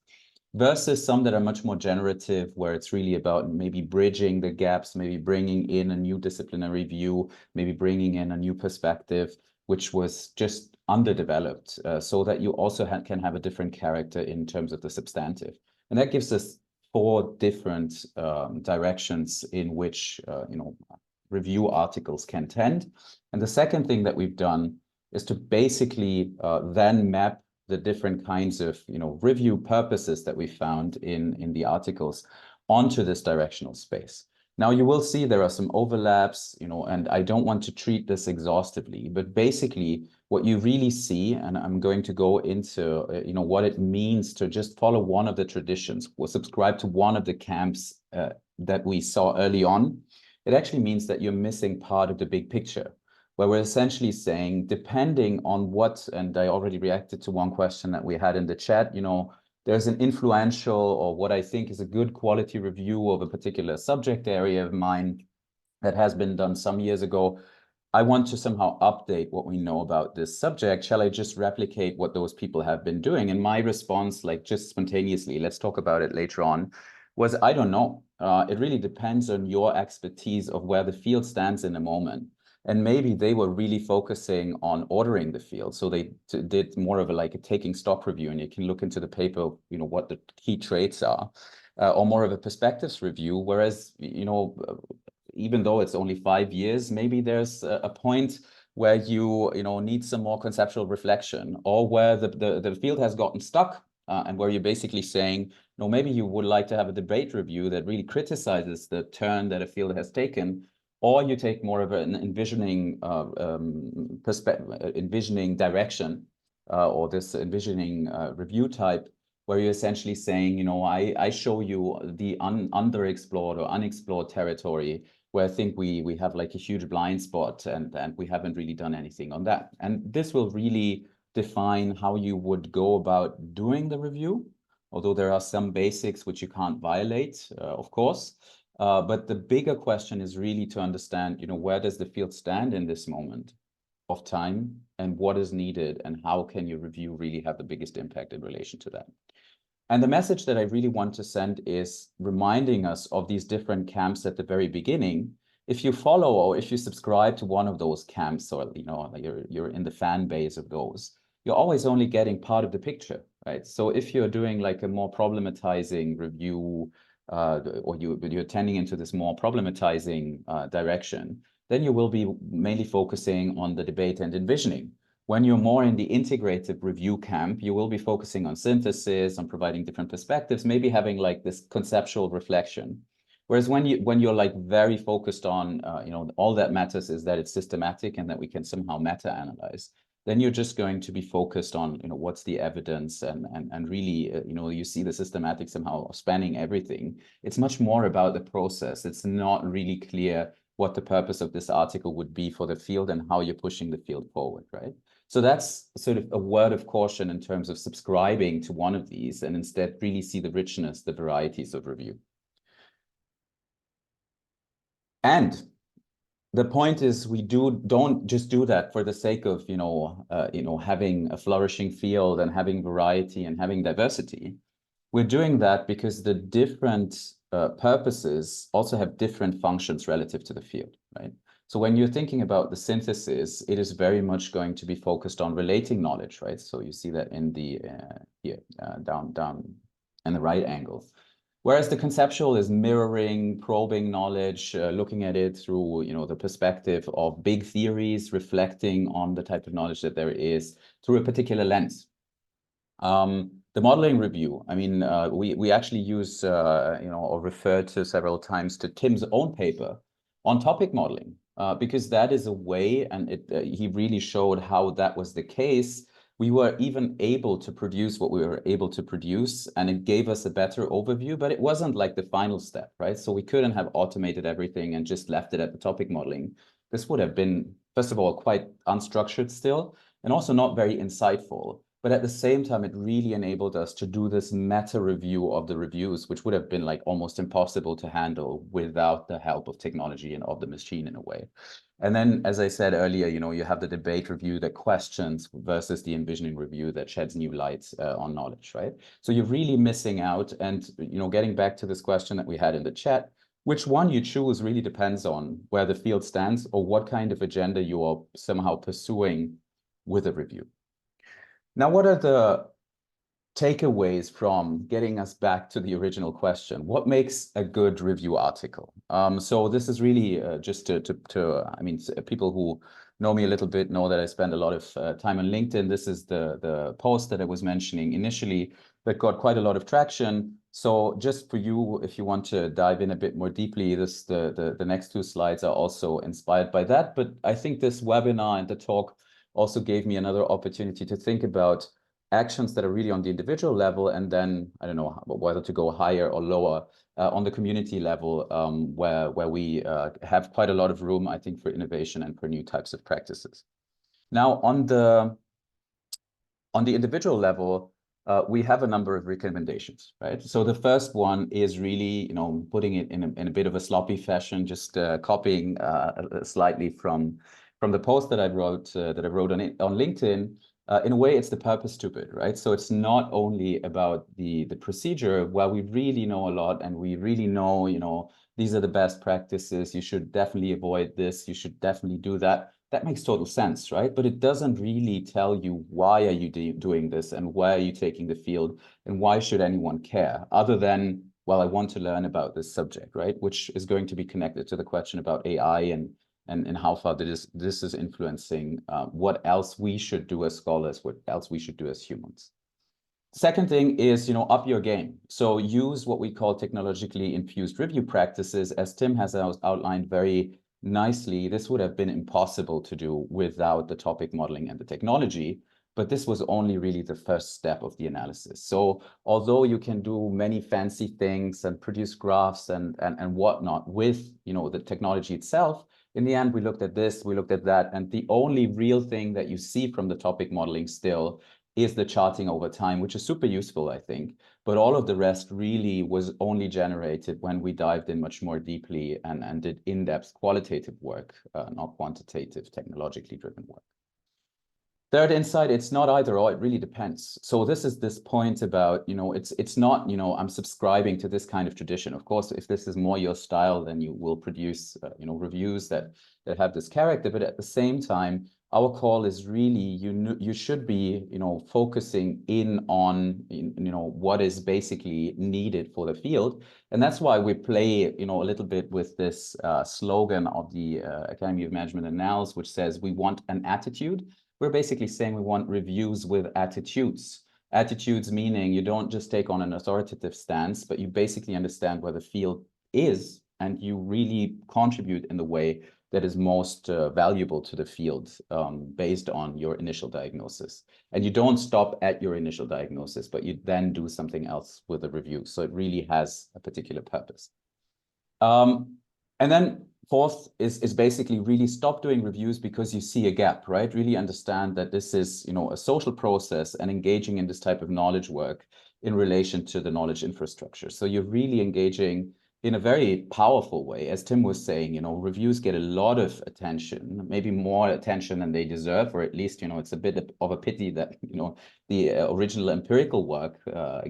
versus some that are much more generative, where it's really about maybe bridging the gaps, maybe bringing in a new disciplinary view, maybe bringing in a new perspective, which was just underdeveloped, so that you also can have a different character in terms of the substantive. And that gives us 4 different directions in which review articles can tend. And the second thing that we've done is to basically then map the different kinds of review purposes that we found in the articles onto this directional space. Now you will see there are some overlaps, and I don't want to treat this exhaustively, but basically what you really see, and I'm going to go into what it means to just follow one of the traditions or subscribe to one of the camps that we saw early on. It actually means that you're missing part of the big picture, where we're essentially saying, depending on what, and I already reacted to one question that we had in the chat, there's an influential, or what I think is a good quality review of a particular subject area of mine that has been done some years ago. I want to somehow update what we know about this subject. Shall I just replicate what those people have been doing? And my response, like just spontaneously, let's talk about it later on, was I don't know. It really depends on your expertise of where the field stands in a moment. And maybe they were really focusing on ordering the field. So they did more of a taking stock review, and you can look into the paper, what the key traits are, or more of a perspectives review. Whereas, even though it's only 5 years, maybe there's a point where you need some more conceptual reflection, or where the field has gotten stuck, and where you're basically saying, no, maybe you would like to have a debate review that really criticizes the turn that a field has taken, or you take more of an envisioning envisioning direction, or this envisioning review type, where you're essentially saying, I show you the underexplored or unexplored territory where I think we have like a huge blind spot, and we haven't really done anything on that. And this will really define how you would go about doing the review, although there are some basics which you can't violate, of course. But the bigger question is really to understand, where does the field stand in this moment of time, and what is needed, and how can your review really have the biggest impact in relation to that? And the message that I really want to send is reminding us of these different camps at the very beginning. If you follow, or if you subscribe to one of those camps, or you're in the fan base of those, you're always only getting part of the picture, right? So if you're doing like a more problematizing review, or you're tending into this more problematizing direction, then you will be mainly focusing on the debate and envisioning. When you're more in the integrative review camp, you will be focusing on synthesis, on providing different perspectives, maybe having like this conceptual reflection. Whereas when you're like very focused on, all that matters is that it's systematic and that we can somehow meta-analyze, then you're just going to be focused on, what's the evidence, and really, you see the systematic somehow spanning everything. It's much more about the process. It's not really clear what the purpose of this article would be for the field and how you're pushing the field forward, right? So that's sort of a word of caution in terms of subscribing to one of these, and instead really see the richness, the varieties of review. And the point is, we don't just do that for the sake of having a flourishing field and having variety and having diversity. We're doing that because the different purposes also have different functions relative to the field, right? So when you're thinking about the synthesis, it is very much going to be focused on relating knowledge, right? So you see that in the here down in the right angle. Whereas the conceptual is mirroring, probing knowledge, looking at it through the perspective of big theories, reflecting on the type of knowledge that there is through a particular lens. The modeling review, I mean, we actually use or refer to several times to Tim's own paper on topic modeling, because that is a way, and he really showed how that was the case. We were even able to produce what we were able to produce, and it gave us a better overview, but it wasn't like the final step, right? So we couldn't have automated everything and just left it at the topic modeling. This would have been, first of all, quite unstructured still, and also not very insightful. But at the same time, it really enabled us to do this meta review of the reviews, which would have been like almost impossible to handle without the help of technology and of the machine in a way. And then, as I said earlier, you have the debate review that questions versus the envisioning review that sheds new light on knowledge, right? So you're really missing out. And, getting back to this question that we had in the chat, which one you choose really depends on where the field stands or what kind of agenda you are somehow pursuing with a review. Now, what are the takeaways from getting us back to the original question? What makes a good review article? So this is really just people who know me a little bit know that I spend a lot of time on LinkedIn. This is the post that I was mentioning initially that got quite a lot of traction. So just for you, if you want to dive in a bit more deeply, the next two slides are also inspired by that. But I think this webinar and the talk also gave me another opportunity to think about actions that are really on the individual level, and then I don't know whether to go higher or lower on the community level, where we have quite a lot of room, I think, for innovation and for new types of practices. Now, on the individual level, we have a number of recommendations, right? So the first one is really, putting it in a bit of a sloppy fashion, just copying slightly from the post that I wrote on LinkedIn. In a way, it's the purpose stupid, right? So it's not only about the procedure where we really know a lot and we really know, these are the best practices. You should definitely avoid this. You should definitely do that. That makes total sense, right? But it doesn't really tell you why are you doing this and why are you taking the field and why should anyone care other than, well, I want to learn about this subject, right? Which is going to be connected to the question about AI and how far this is influencing what else we should do as scholars, what else we should do as humans. Second thing is, up your game. So use what we call technologically infused review practices. As Tim has outlined very nicely, this would have been impossible to do without the topic modeling and the technology, but this was only really the first step of the analysis. So although you can do many fancy things and produce graphs and whatnot with, the technology itself, in the end, we looked at this, we looked at that, and the only real thing that you see from the topic modeling still is the charting over time, which is super useful, I think. But all of the rest really was only generated when we dived in much more deeply and did in-depth qualitative work, not quantitative, technologically driven work. Third insight, it's not either or, it really depends. So this is this point about, it's not, I'm subscribing to this kind of tradition. Of course, if this is more your style, then you will produce, reviews that have this character. But at the same time, our call is really, you should be, focusing in on, what is basically needed for the field. And that's why we play, a little bit with this slogan of the Academy of Management and Analysis, which says we want an attitude. We're basically saying we want reviews with attitudes. Attitudes meaning you don't just take on an authoritative stance, but you basically understand where the field is and you really contribute in the way that is most valuable to the field based on your initial diagnosis. And you don't stop at your initial diagnosis, but you then do something else with the review. So it really has a particular purpose. And then fourth is basically really stop doing reviews because you see a gap, right? Really understand that this is, a social process and engaging in this type of knowledge work in relation to the knowledge infrastructure. So you're really engaging in a very powerful way. As Tim was saying, reviews get a lot of attention, maybe more attention than they deserve, or at least, it's a bit of a pity that, the original empirical work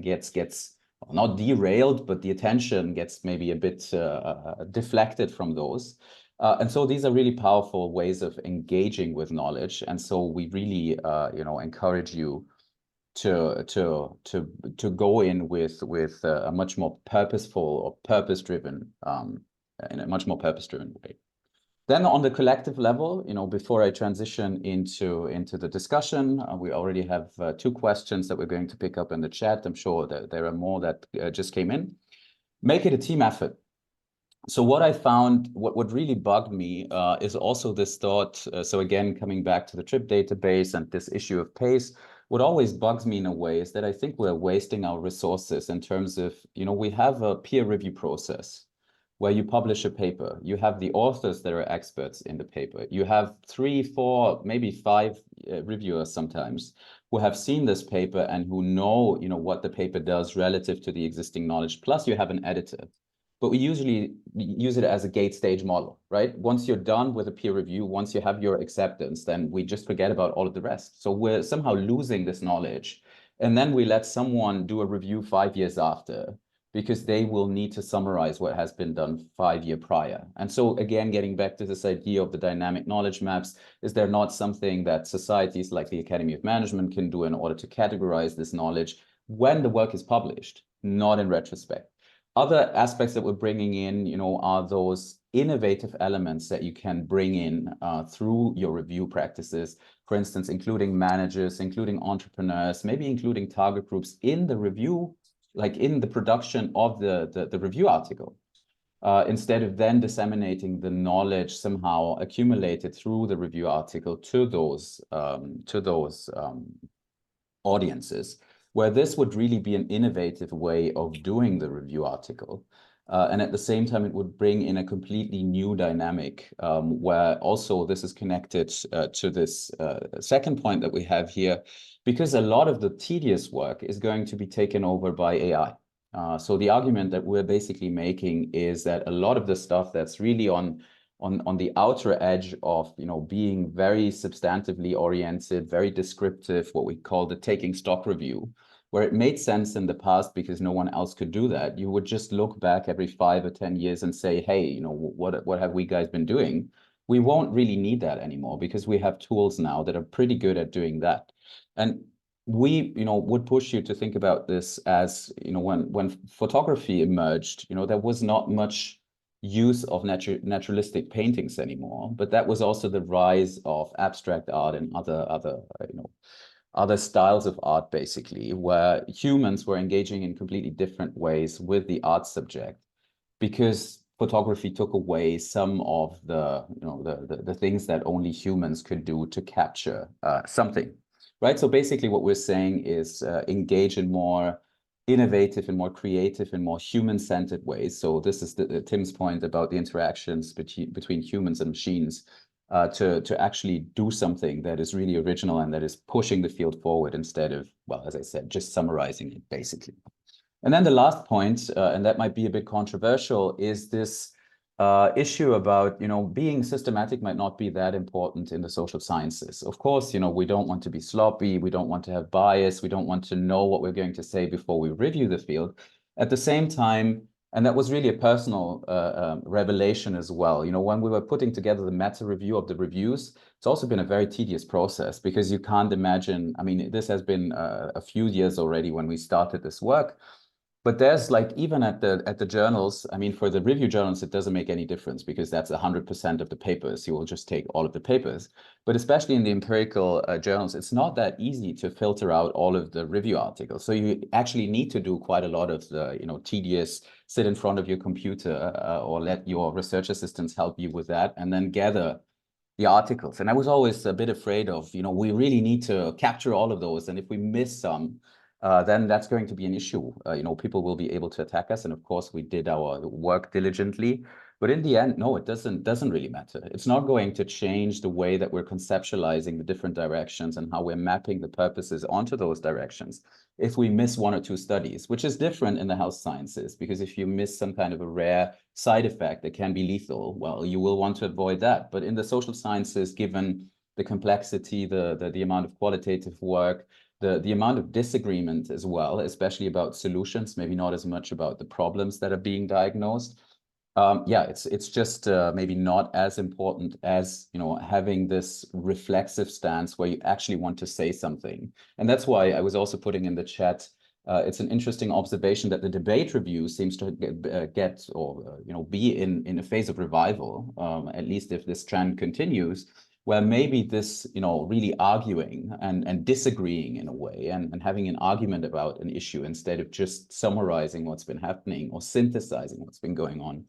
gets not derailed, but the attention gets maybe a bit deflected from those. And so these are really powerful ways of engaging with knowledge. And so we really, encourage you to go in with a much more purposeful or purpose-driven, in a much more purpose-driven way. Then on the collective level, before I transition into the discussion, we already have 2 questions that we're going to pick up in the chat. I'm sure that there are more that just came in. Make it a team effort. So what I found, what really bugged me is also this thought. So again, coming back to the TRIP database and this issue of pace, what always bugs me in a way is that I think we're wasting our resources in terms of, we have a peer review process. where you publish a paper. You have the authors that are experts in the paper. You have 3, 4, maybe 5 reviewers sometimes who have seen this paper and who know, what the paper does relative to the existing knowledge. Plus you have an editor. But we usually use it as a gate stage model, right? Once you're done with a peer review, once you have your acceptance, then we just forget about all of the rest. So we're somehow losing this knowledge. And then we let someone do a review 5 years after, because they will need to summarize what has been done 5 years prior. And so again, getting back to this idea of the dynamic knowledge maps, is there not something that societies like the Academy of Management can do in order to categorize this knowledge when the work is published, not in retrospect? Other aspects that we're bringing in, are those innovative elements that you can bring in through your review practices. For instance, including managers, including entrepreneurs, maybe including target groups in the review, like in the production of the review article, instead of then disseminating the knowledge somehow accumulated through the review article to those audiences, where this would really be an innovative way of doing the review article. And at the same time, it would bring in a completely new dynamic, where also this is connected to this second point that we have here, because a lot of the tedious work is going to be taken over by AI. So the argument that we're basically making is that a lot of the stuff that's really on the outer edge of being very substantively oriented, very descriptive, what we call the taking stock review, where it made sense in the past because no one else could do that. You would just look back every 5 or 10 years and say, hey, what have we guys been doing? We won't really need that anymore because we have tools now that are pretty good at doing that. And we, would push you to think about this as, when photography emerged, there was not much use of naturalistic paintings anymore, but that was also the rise of abstract art and other styles of art, basically, where humans were engaging in completely different ways with the art subject, because photography took away some of the things that only humans could do to capture something, right? So basically what we're saying is engage in more innovative and more creative and more human-centered ways. So this is Tim's point about the interactions between humans and machines, to actually do something that is really original and that is pushing the field forward instead of, well, as I said, just summarizing it, basically. And then the last point, and that might be a bit controversial, is this issue about, being systematic might not be that important in the social sciences. Of course, we don't want to be sloppy, we don't want to have bias, we don't want to know what we're going to say before we review the field. At the same time, and that was really a personal revelation as well. When we were putting together the meta review of the reviews, it's also been a very tedious process, because you can't imagine, I mean, this has been a few years already when we started this work. But there's like, even at the journals, I mean, for the review journals, it doesn't make any difference because that's 100% of the papers. You will just take all of the papers. But especially in the empirical journals, it's not that easy to filter out all of the review articles. So you actually need to do quite a lot of the, tedious, sit in front of your computer or let your research assistants help you with that, and then gather the articles. And I was always a bit afraid of, we really need to capture all of those. And if we miss some, then that's going to be an issue. People will be able to attack us. And of course, we did our work diligently. But in the end, no, it doesn't really matter. It's not going to change the way that we're conceptualizing the different directions and how we're mapping the purposes onto those directions if we miss 1 or 2 studies, which is different in the health sciences, because if you miss some kind of a rare side effect that can be lethal, well, you will want to avoid that. But in the social sciences, given the complexity, the amount of qualitative work, the amount of disagreement as well, especially about solutions, maybe not as much about the problems that are being diagnosed. Yeah, it's just maybe not as important as, having this reflexive stance where you actually want to say something. And that's why I was also putting in the chat, it's an interesting observation that the debate review seems to get or, be in a phase of revival, at least if this trend continues, where maybe this, really arguing and disagreeing in a way and having an argument about an issue instead of just summarizing what's been happening or synthesizing what's been going on,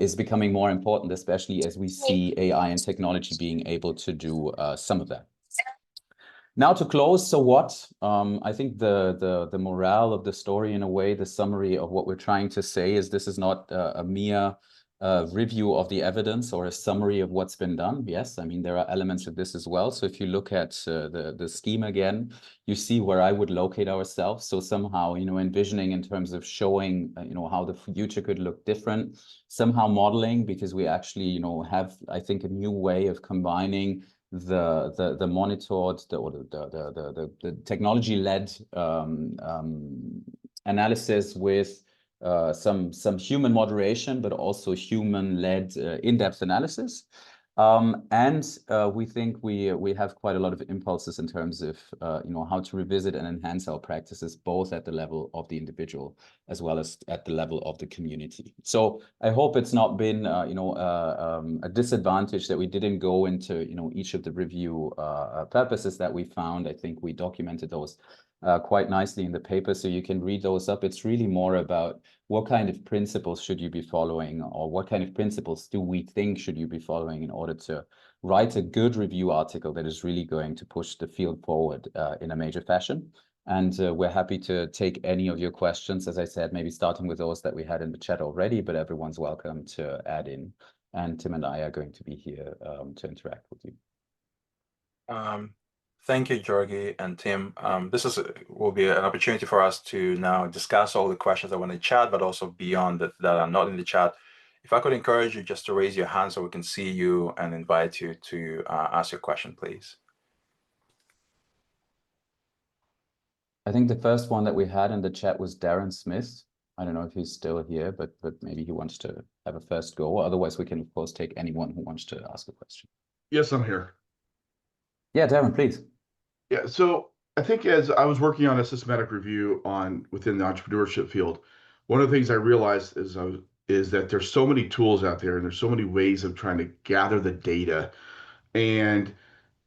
is becoming more important, especially as we see AI and technology being able to do some of that. Now to close, so what? I think the morale of the story, in a way, the summary of what we're trying to say is this is not a mere review of the evidence or a summary of what's been done. Yes, I mean, there are elements of this as well. So if you look at the scheme again, you see where I would locate ourselves. So somehow, envisioning in terms of showing, how the future could look different, somehow modeling, because we actually, have, I think, a new way of combining the monitored the technology-led analysis with some human moderation, but also human-led in-depth analysis. And we think we have quite a lot of impulses in terms of how to revisit and enhance our practices, both at the level of the individual as well as at the level of the community. So I hope it's not been a disadvantage that we didn't go into each of the review purposes that we found. I think we documented those quite nicely in the paper, so you can read those up. It's really more about what kind of principles should you be following, or what kind of principles do we think should you be following in order to write a good review article that is really going to push the field forward in a major fashion. And we're happy to take any of your questions, as I said, maybe starting with those that we had in the chat already, but everyone's welcome to add in. And Tim and I are going to be here to interact with you. Thank you, Gorgi and Tim. This will be an opportunity for us to now discuss all the questions that were in the chat, but also beyond that are not in the chat. If I could encourage you just to raise your hand so we can see you and invite you to ask your question, please. I think the first one that we had in the chat was Darren Smith. I don't know if he's still here, but maybe he wants to have a first go. Otherwise, we can, of course, take anyone who wants to ask a question. Yes, I'm here. Yeah, Darren, please. Yeah, so I think as I was working on a systematic review within the entrepreneurship field, one of the things I realized is that there's so many tools out there and there's so many ways of trying to gather the data. And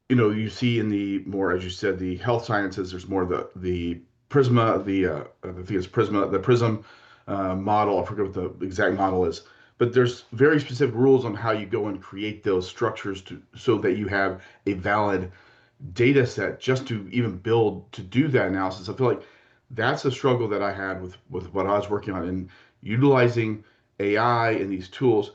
you see in the more, as you said, the health sciences, there's more the Prisma, I think it's Prisma, the Prism model. I forget what the exact model is, but there's very specific rules on how you go and create those structures so that you have a valid data set just to even build to do that analysis. I feel like that's a struggle that I had with what I was working on and utilizing AI and these tools.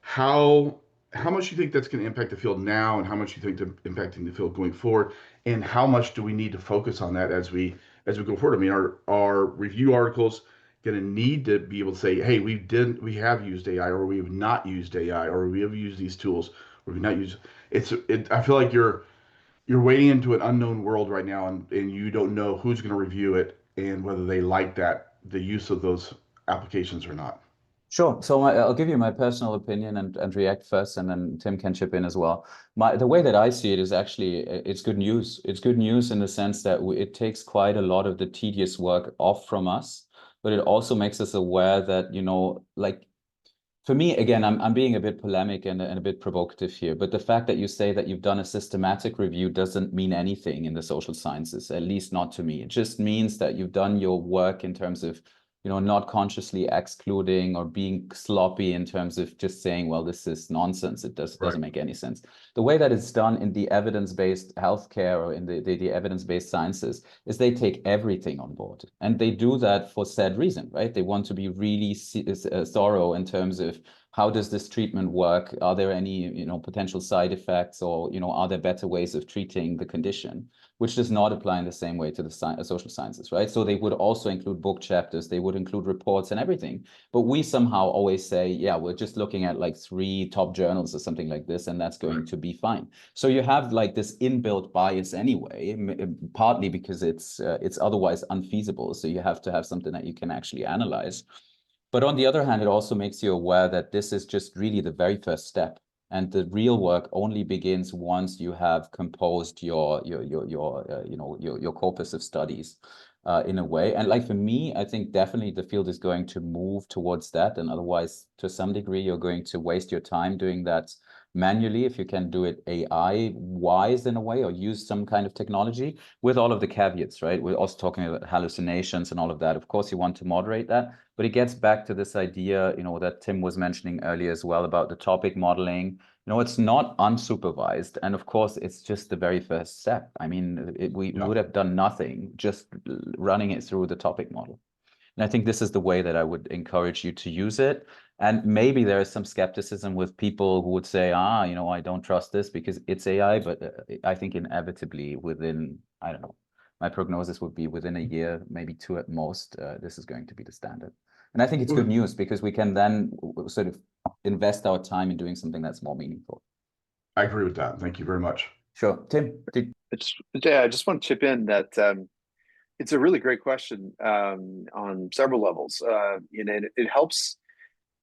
How much do you think that's going to impact the field now, and how much do you think to impacting the field going forward, and how much do we need to focus on that as we go forward? I mean, are review articles going to need to be able to say, hey, we have used AI, or we have not used AI, or we have used these tools, or we've not used I feel like you're wading into an unknown world right now, and you don't know who's going to review it and whether they like the use of those applications or not. Sure. So I'll give you my personal opinion and react first, and then Tim can chip in as well. The way that I see it is actually, it's good news. It's good news in the sense that it takes quite a lot of the tedious work off from us, but it also makes us aware that, like, for me, again, I'm being a bit polemic and a bit provocative here, but the fact that you say that you've done a systematic review doesn't mean anything in the social sciences, at least not to me. It just means that you've done your work in terms of, not consciously excluding or being sloppy in terms of just saying, well, this is nonsense. It doesn't make any sense. The way that it's done in the evidence-based healthcare or in the evidence-based sciences is they take everything on board, and they do that for said reason, right? They want to be really thorough in terms of how does this treatment work? Are there any, potential side effects, or, are there better ways of treating the condition, which does not apply in the same way to the social sciences, right? So they would also include book chapters, they would include reports and everything. But we somehow always say, yeah, we're just looking at like 3 top journals or something like this, and that's going to be fine. So you have like this inbuilt bias anyway, partly because it's otherwise unfeasible. So you have to have something that you can actually analyze. But on the other hand, it also makes you aware that this is just really the very first step. And the real work only begins once you have composed your corpus of studies in a way. And like for me, I think definitely the field is going to move towards that. And otherwise, to some degree, you're going to waste your time doing that manually, if you can do it AI wise in a way, or use some kind of technology with all of the caveats, right? We're also talking about hallucinations and all of that. Of course, you want to moderate that, but it gets back to this idea, that Tim was mentioning earlier as well about the topic modeling. It's not unsupervised. And of course, it's just the very first step. I mean, we would have done nothing just running it through the topic model. And I think this is the way that I would encourage you to use it. And maybe there is some skepticism with people who would say, I don't trust this because it's AI. But I think inevitably within, I don't know, my prognosis would be within a year, maybe 2 at most, this is going to be the standard. And I think it's good news because we can then sort of invest our time in doing something that's more meaningful. I agree with that. Thank you very much. Sure. Tim, I just want to chip in that it's a really great question on several levels. It helps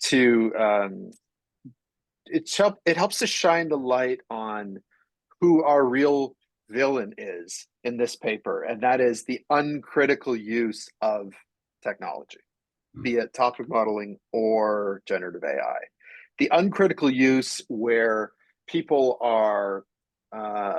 to it helps to shine the light on who our real villain is in this paper, and that is the uncritical use of technology, be it topic modeling or generative AI. The uncritical use where people are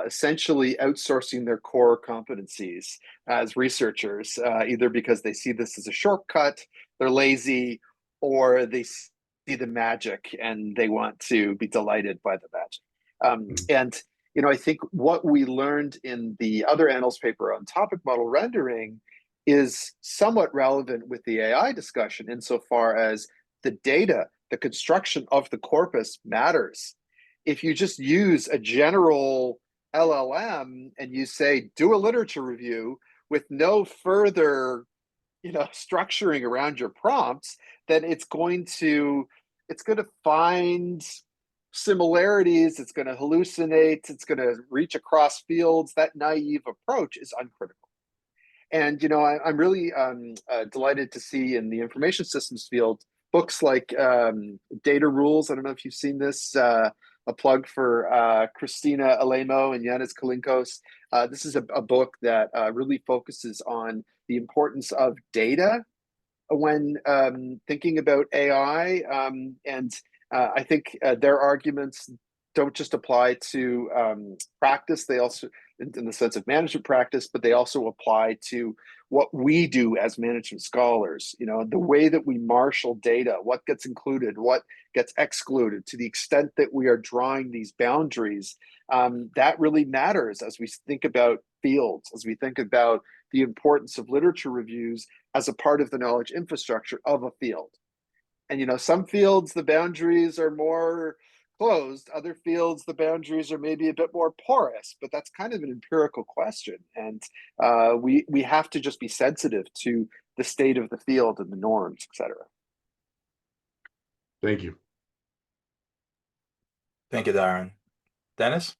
essentially outsourcing their core competencies as researchers, either because they see this as a shortcut, they're lazy, or they see the magic and they want to be delighted by the magic. And I think what we learned in the other annals paper on topic model rendering is somewhat relevant with the AI discussion insofar as the data, the construction of the corpus matters. If you just use a general LLM and you say, do a literature review with no further, structuring around your prompts, then it's going to find similarities, it's going to hallucinate, it's going to reach across fields. That naive approach is uncritical. And, I'm really delighted to see in the information systems field books like Data Rules. I don't know if you've seen this, a plug for Christina Alemo and Yanis Kalinkos. This is a book that really focuses on the importance of data when thinking about AI. And I think their arguments don't just apply to practice, they also, in the sense of management practice, but they also apply to what we do as management scholars. The way that we marshal data, what gets included, what gets excluded, to the extent that we are drawing these boundaries, that really matters as we think about fields, as we think about the importance of literature reviews as a part of the knowledge infrastructure of a field. And some fields, the boundaries are more closed. Other fields, the boundaries are maybe a bit more porous, but that's kind of an empirical question. And we have to just be sensitive to the state of the field and the norms, et cetera. Thank you. Thank you, Darren. Dennis?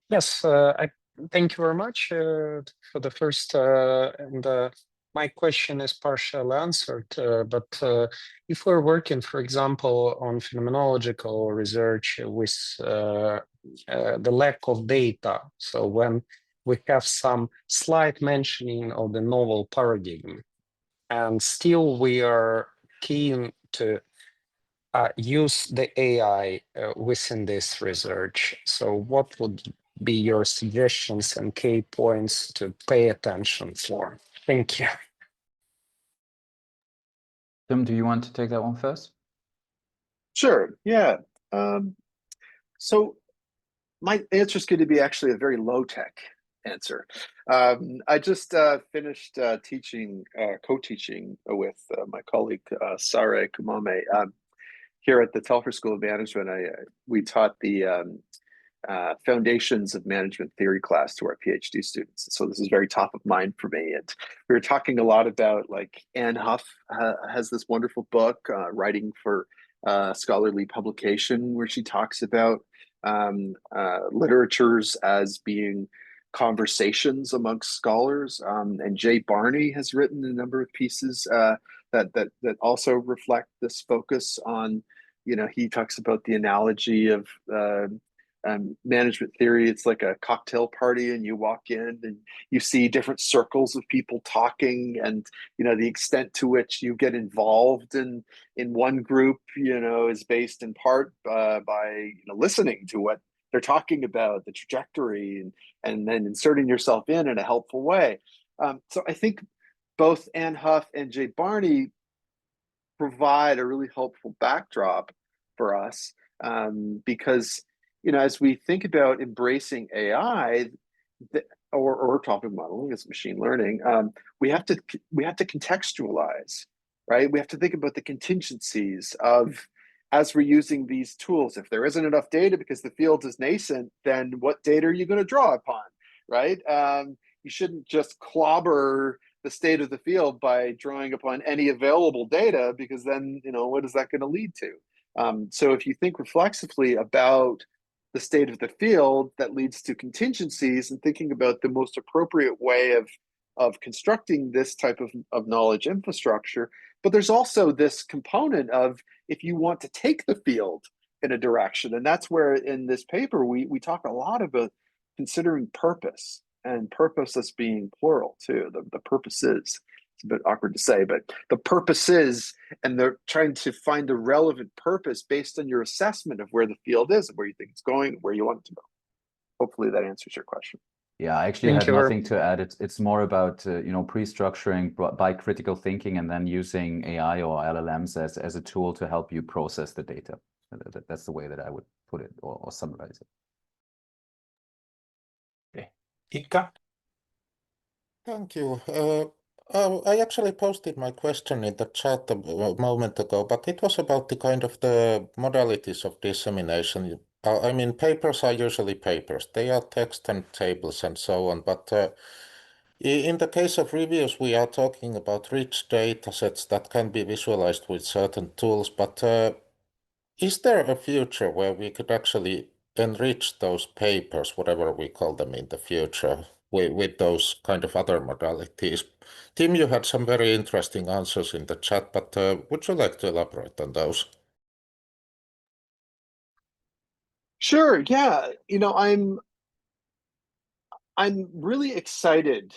Yes, I thank you very much for the first, and my question is partially answered, but if we're working, for example, on phenomenological research with the lack of data, so when we have some slight mentioning of the novel paradigm, and still we are keen to use the AI within this research, so what would be your suggestions and key points to pay attention for? Thank you. Tim, do you want to take that one first? Sure, yeah. So my answer is going to be actually a very low-tech answer. I just finished co-teaching with my colleague, Sare Kumame, here at the Telfer School of Management. We taught the Foundations of Management Theory class to our PhD students. So this is very top of mind for me. And we were talking a lot about, like, Anne Huff has this wonderful book, Writing for Scholarly Publication, where she talks about literatures as being conversations amongst scholars. And Jay Barney has written a number of pieces that also reflect this focus on, he talks about the analogy of management theory, it's like a cocktail party, and you walk in and you see different circles of people talking, and the extent to which you get involved in one group is based in part by listening to what they're talking about, the trajectory, and then inserting yourself in a helpful way. So I think both Ann Huff and Jay Barney provide a really helpful backdrop for us, because as we think about embracing AI or topic modeling as machine learning, we have to contextualize, right? We have to think about the contingencies of, as we're using these tools. If there isn't enough data because the field is nascent, then what data are you going to draw upon, right? You shouldn't just clobber the state of the field by drawing upon any available data, because then what is that going to lead to? So if you think reflexively about the state of the field, that leads to contingencies, and thinking about the most appropriate way of constructing this type of knowledge infrastructure. But there's also this component of, if you want to take the field in a direction, and that's where in this paper we talk a lot about considering purpose, and purpose as being plural too. The purposes, it's a bit awkward to say, but the purposes, and they're trying to find the relevant purpose based on your assessment of where the field is and where you think it's going, where you want it to go. Hopefully that answers your question. Yeah, I actually Thank had you. nothing to add. It's more about pre-structuring by critical thinking, and then using AI or LLMs as a tool to help you process the data. That's the way that I would put it or summarize it. Okay. Ika? Thank you. I actually posted my question in the chat a moment ago, but it was about the kind of the modalities of dissemination. I mean, papers are usually papers. They are text and tables and so on. But in the case of reviews, we are talking about rich data sets that can be visualized with certain tools. But is there a future where we could actually enrich those papers, whatever we call them in the future, with those kind of other modalities? Tim, you had some very interesting answers in the chat, but would you like to elaborate on those? Sure. Yeah. I'm really excited,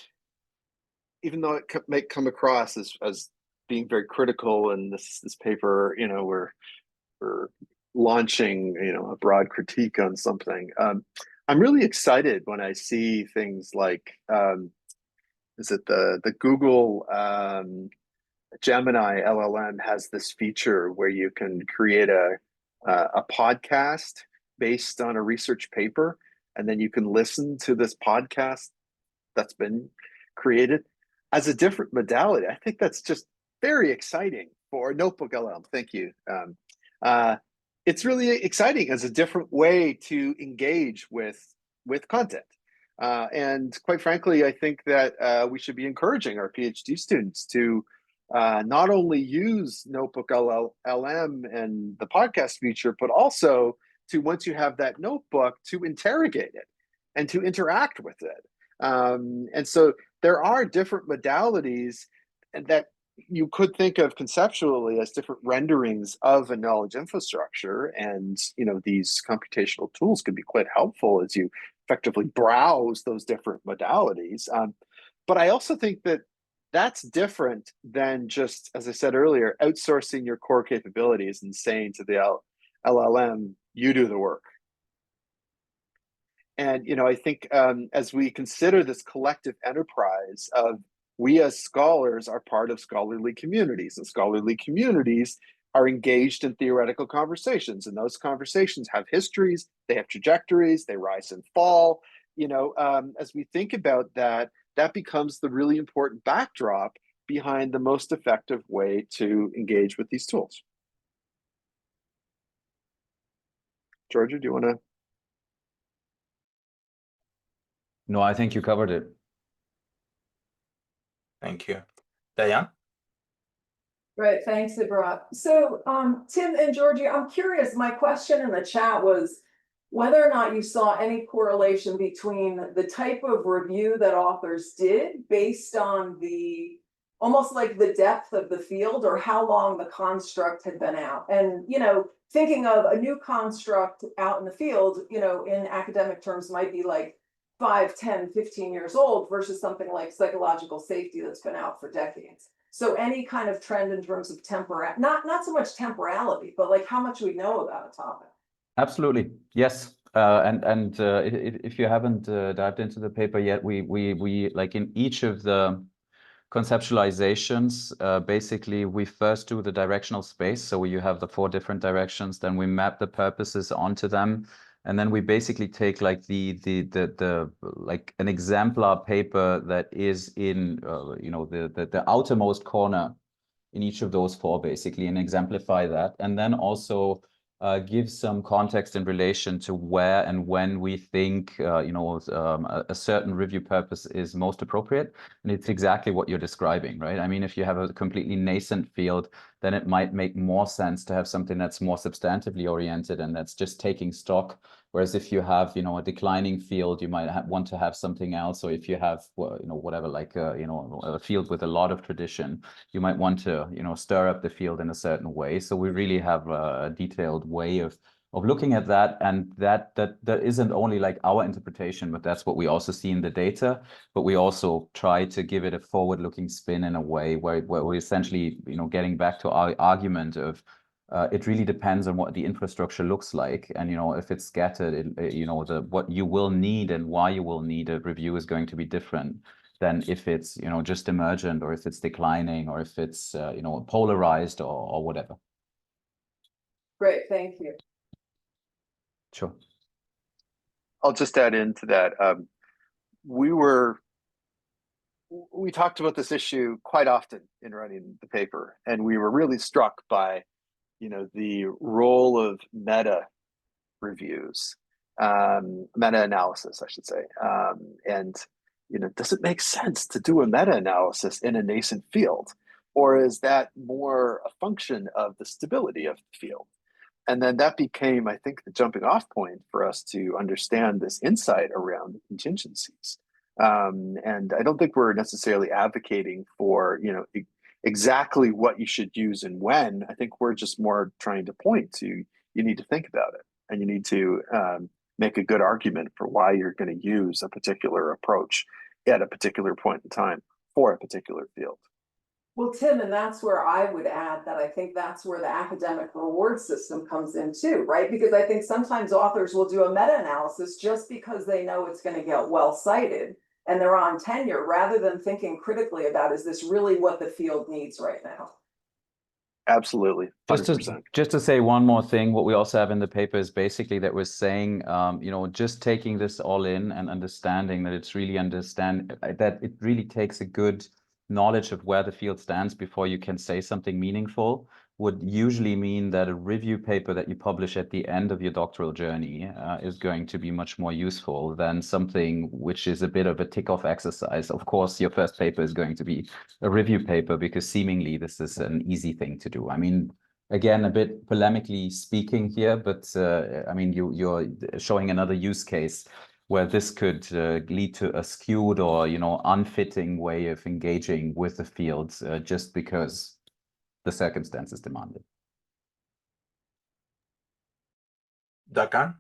even though it may come across as being very critical, and this paper, we're launching, a broad critique on something. I'm really excited when I see things like, is it the Google Gemini LLM has this feature where you can create a podcast based on a research paper, and then you can listen to this podcast that's been created as a different modality. I think that's just very exciting for Notebook LLM. Thank you. It's really exciting as a different way to engage with content. And quite frankly, I think that we should be encouraging our PhD students to not only use Notebook LLM and the podcast feature, but also to, once you have that notebook, to interrogate it and to interact with it. And so there are different modalities that you could think of conceptually as different renderings of a knowledge infrastructure. And these computational tools can be quite helpful as you effectively browse those different modalities. But I also think that that's different than just, as I said earlier, outsourcing your core capabilities and saying to the LLM, you do the work. And I think as we consider this collective enterprise of, we as scholars are part of scholarly communities, and scholarly communities are engaged in theoretical conversations, and those conversations have histories, they have trajectories, they rise and fall. As we think about that, that becomes the really important backdrop behind the most effective way to engage with these tools. Georgia, do you want to? No, I think you covered it. Thank you. Diane? Right, thanks, Ibra. So Tim and Georgie, I'm curious, my question in the chat was whether or not you saw any correlation between the type of review that authors did based on the almost like the depth of the field or how long the construct had been out. And, thinking of a new construct out in the field, in academic terms might be like 5, 10, 15 years old versus something like psychological safety that's been out for decades. So any kind of trend in terms of not so much temporality, but like how much we know about a topic. Absolutely, yes. If you haven't dived into the paper yet, we like in each of the conceptualizations, basically we first do the directional space. So you have the 4 different directions, then we map the purposes onto them. And then we basically take like the like an exemplar paper that is in, the outermost corner in each of those 4 basically, and exemplify that. And then also give some context in relation to where and when we think a certain review purpose is most appropriate. And it's exactly what you're describing, right? I mean, if you have a completely nascent field, then it might make more sense to have something that's more substantively oriented and that's just taking stock. Whereas if you have, a declining field, you might want to have something else. Or if you have, whatever, like, a field with a lot of tradition, you might want to, stir up the field in a certain way. So we really have a detailed way of looking at that, and that isn't only like our interpretation, but that's what we also see in the data. But we also try to give it a forward-looking spin in a way where we're essentially, getting back to our argument of it really depends on what the infrastructure looks like, and if it's scattered, what you will need and why you will need a review is going to be different than if it's just emergent, or if it's declining, or if it's polarized or whatever. Great, thank you. Sure. I'll just add into that. We talked about this issue quite often in writing the paper, and we were really struck by the role of meta reviews, meta-analysis, I should say. And does it make sense to do a meta-analysis in a nascent field? Or is that more a function of the stability of the field? And then that became, I think, the jumping off point for us to understand this insight around contingencies. And I don't think we're necessarily advocating for, exactly what you should use and when. I think we're just more trying to point to, you need to think about it, and you need to make a good argument for why you're going to use a particular approach at a particular point in time for a particular field. Well, Tim, and that's where I would add that I think that's where the academic reward system comes in too, right? Because I think sometimes authors will do a meta-analysis just because they know it's going to get well cited and they're on tenure, rather than thinking critically about, is this really what the field needs right now? Absolutely. 100%. Just to say one more thing, what we also have in the paper is basically that we're saying, just taking this all in and understanding that it's really that it really takes a good knowledge of where the field stands before you can say something meaningful, would usually mean that a review paper that you publish at the end of your doctoral journey is going to be much more useful than something which is a bit of a tick-off exercise. Of course, your first paper is going to be a review paper because seemingly this is an easy thing to do. I mean, again, a bit polemically speaking here, but I mean, you're showing another use case where this could lead to a skewed or unfitting way of engaging with the fields just because the circumstances demand it. Dakan?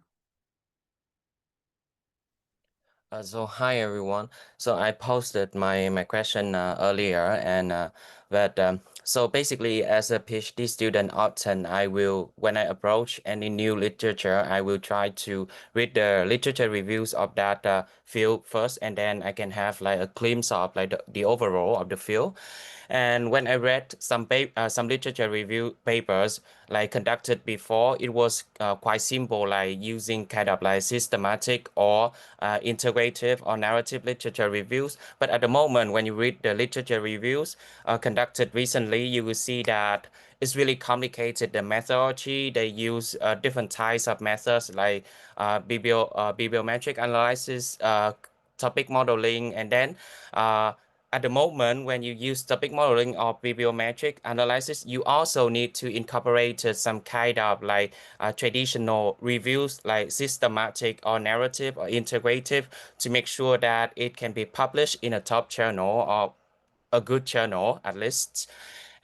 So hi everyone. So I posted my question earlier, and so basically, as a PhD student, often when I approach any new literature, I will try to read the literature reviews of that field first, and then I can have like a glimpse of like the overall of the field. And when I read some literature review papers like conducted before, it was quite simple, like using kind of like systematic or integrative or narrative literature reviews. But at the moment, when you read the literature reviews conducted recently, you will see that it's really complicated. The methodology, they use different types of methods like bibliometric analysis, topic modeling, and then at the moment, when you use topic modeling or bibliometric analysis, you also need to incorporate some kind of like traditional reviews, like systematic or narrative or integrative, to make sure that it can be published in a top journal or a good journal at least.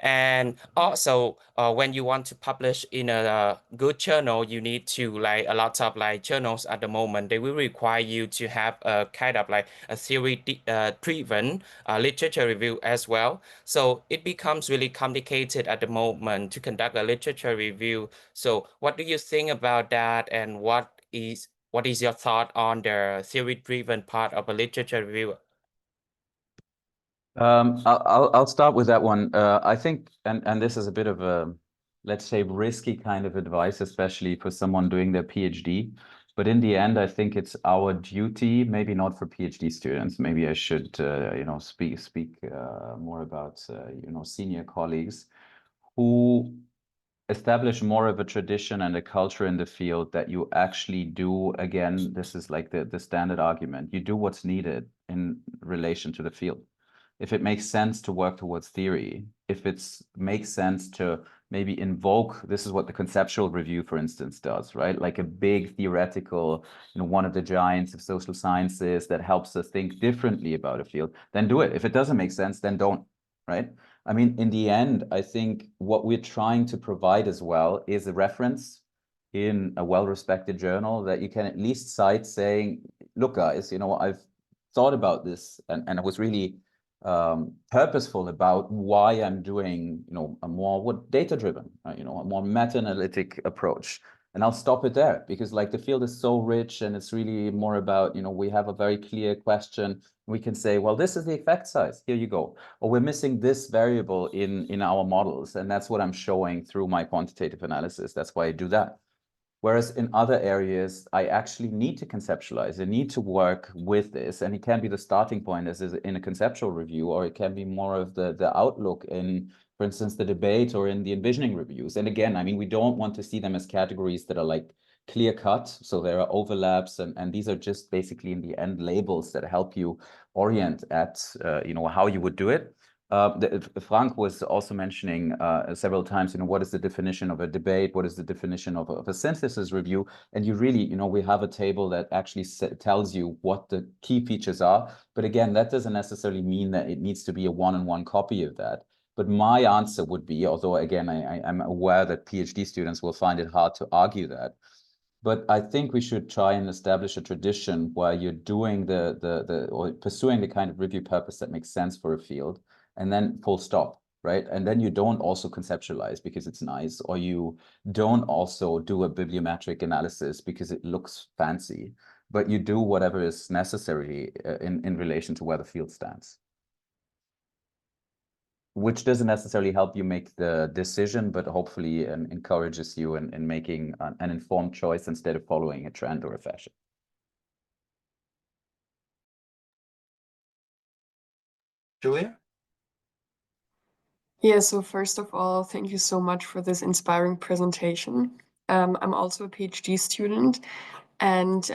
And also, when you want to publish in a good journal, you need to like a lot of like journals at the moment. They will require you to have a kind of like a theory-driven literature review as well. So it becomes really complicated at the moment to conduct a literature review. So what do you think about that? And what is your thought on the theory-driven part of a literature review? I'll start with that one. I think, and this is a bit of a, let's say, risky kind of advice, especially for someone doing their PhD. But in the end, I think it's our duty, maybe not for PhD students. Maybe I should, speak more about, senior colleagues who establish more of a tradition and a culture in the field that you actually do. Again, this is like the standard argument. You do what's needed in relation to the field. If it makes sense to work towards theory, if it makes sense to maybe invoke, this is what the conceptual review, for instance, does, right? Like a big theoretical, one of the giants of social sciences that helps us think differently about a field, then do it. If it doesn't make sense, then don't, right? I mean, in the end, I think what we're trying to provide as well is a reference in a well-respected journal that you can at least cite saying, look, guys, I've thought about this and I was really purposeful about why I'm doing, a more data-driven, a more meta-analytic approach. And I'll stop it there because like the field is so rich and it's really more about, we have a very clear question. We can say, well, this is the effect size. Here you go. Or we're missing this variable in our models. And that's what I'm showing through my quantitative analysis. That's why I do that. Whereas in other areas, I actually need to conceptualize. I need to work with this. And it can be the starting point as is in a conceptual review, or it can be more of the outlook in, for instance, the debate or in the envisioning reviews. And again, I mean, we don't want to see them as categories that are like clear cut. So there are overlaps, and these are just basically in the end labels that help you orient at, how you would do it. Frank was also mentioning several times, what is the definition of a debate? What is the definition of a synthesis review? And you really, we have a table that actually tells you what the key features are. But again, that doesn't necessarily mean that it needs to be a one-on-one copy of that. But my answer would be, although again, I'm aware that PhD students will find it hard to argue that, but I think we should try and establish a tradition where you're doing or pursuing the kind of review purpose that makes sense for a field, and then full stop, right? And then you don't also conceptualize because it's nice, or you don't also do a bibliometric analysis because it looks fancy, but you do whatever is necessary in relation to where the field stands, which doesn't necessarily help you make the decision, but hopefully encourages you in making an informed choice instead of following a trend or a fashion. Julia? Yeah, so first of all, thank you so much for this inspiring presentation. I'm also a PhD student, and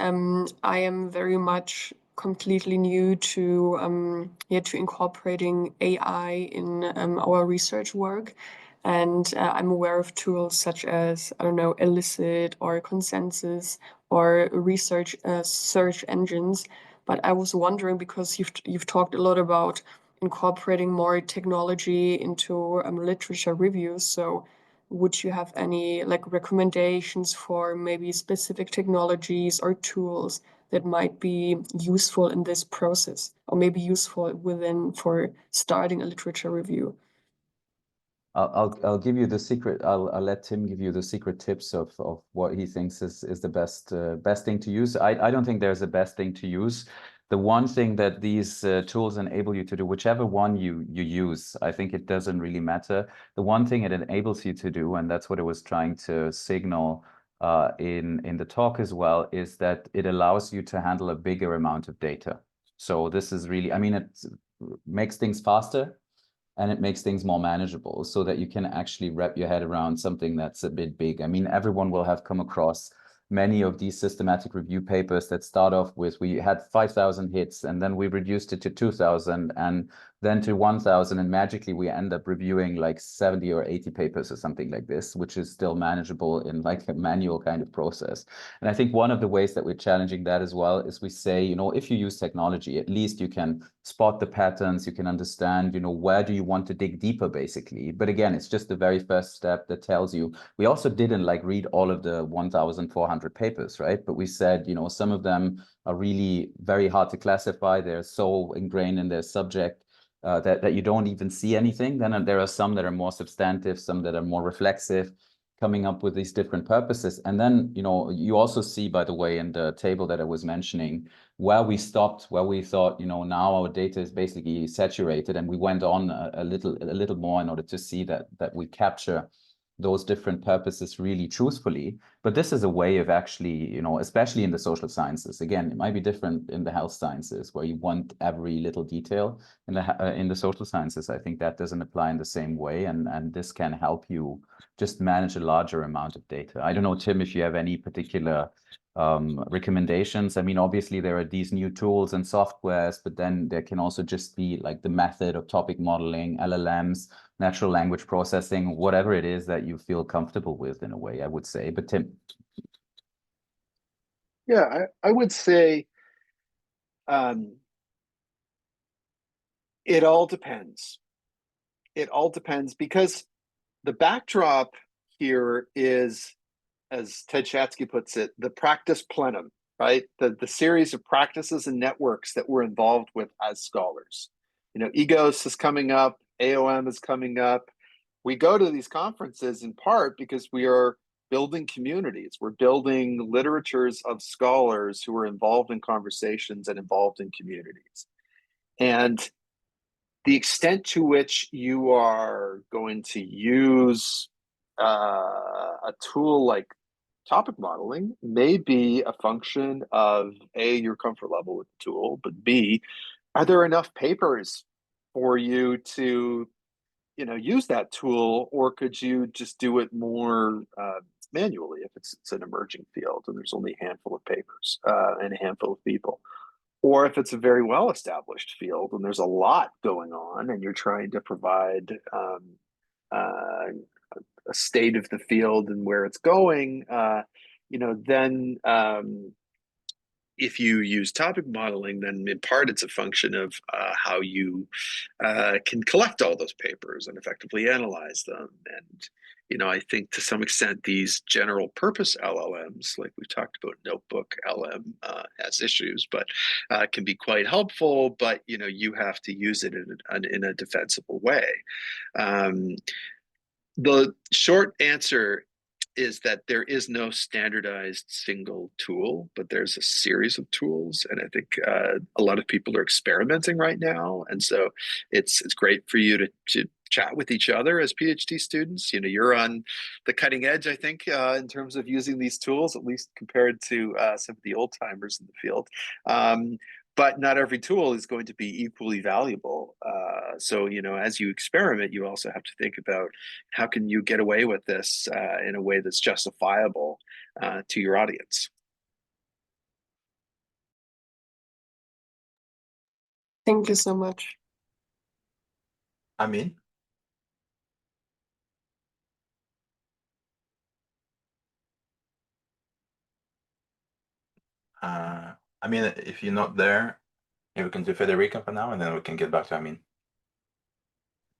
I am very much completely new to incorporating AI in our research work. And I'm aware of tools such as, I don't know, Elicit or Consensus or research search engines. But I was wondering, because you've talked a lot about incorporating more technology into literature reviews. So would you have any recommendations for maybe specific technologies or tools that might be useful in this process, or maybe useful for starting a literature review? I'll give you the secret. I'll let Tim give you the secret tips of what he thinks is the best thing to use. I don't think there's a best thing to use. The one thing that these tools enable you to do, whichever one you use, I think it doesn't really matter. The one thing it enables you to do, and that's what I was trying to signal in the talk as well, is that it allows you to handle a bigger amount of data. So this is really, I mean, it makes things faster and it makes things more manageable so that you can actually wrap your head around something that's a bit big. I mean, everyone will have come across many of these systematic review papers that start off with, we had 5,000 hits and then we reduced it to 2,000 and then to 1,000, and magically we end up reviewing like 70 or 80 papers or something like this, which is still manageable in like a manual kind of process. And I think one of the ways that we're challenging that as well is we say, you know, if you use technology, at least you can spot the patterns, you can understand, you know, where do you want to dig deeper, basically. But again, it's just the very first step that tells you. We also didn't like read all of the 1,400 papers, right? But we said, you know, some of them are really very hard to classify. They're so ingrained in their subject that you don't even see anything. Then there are some that are more substantive, some that are more reflexive, coming up with these different purposes. And then, you know, you also see, by the way, in the table that I was mentioning, where we stopped, where we thought, you know, now our data is basically saturated, and we went on a little more in order to see that we capture those different purposes really truthfully. But this is a way of actually, you know, especially in the social sciences, again, it might be different in the health sciences where you want every little detail. In the social sciences, I think that doesn't apply in the same way, and this can help you just manage a larger amount of data. I don't know, Tim, if you have any particular recommendations. I mean, obviously there are these new tools and softwares, but then there can also just be like the method of topic modeling, LLMs, natural language processing, whatever it is that you feel comfortable with, in a way, I would say. But Tim. Yeah, I would say it all depends. It all depends, because the backdrop here is, as Ted Shatsky puts it, the practice plenum, right? The series of practices and networks that we're involved with as scholars. You know, EGOS is coming up, AOM is coming up. We go to these conferences in part because we are building communities. We're building literatures of scholars who are involved in conversations and involved in communities. And the extent to which you are going to use a tool like topic modeling may be a function of A, your comfort level with the tool, but B, are there enough papers for you to, you know, use that tool, or could you just do it more manually if it's an emerging field and there's only a handful of papers and a handful of people? Or if it's a very well-established field and there's a lot going on and you're trying to provide a state of the field and where it's going, you know, then if you use topic modeling, then in part it's a function of how you can collect all those papers and effectively analyze them. And, you know, I think to some extent these general purpose LLMs, like we've talked about, Notebook LM has issues, but can be quite helpful. But, you know, you have to use it in a defensible way. The short answer is that there is no standardized single tool, but there's a series of tools. And I think a lot of people are experimenting right now. And so it's great for you to chat with each other as PhD students. You know, you're on the cutting edge, I think, in terms of using these tools, at least compared to some of the old timers in the field. But not every tool is going to be equally valuable. So, you know, as you experiment, you also have to think about how can you get away with this in a way that's justifiable to your audience. Thank you so much. Amin? I mean, if you're not there, we can do Federica for now, and then we can get back to Amin.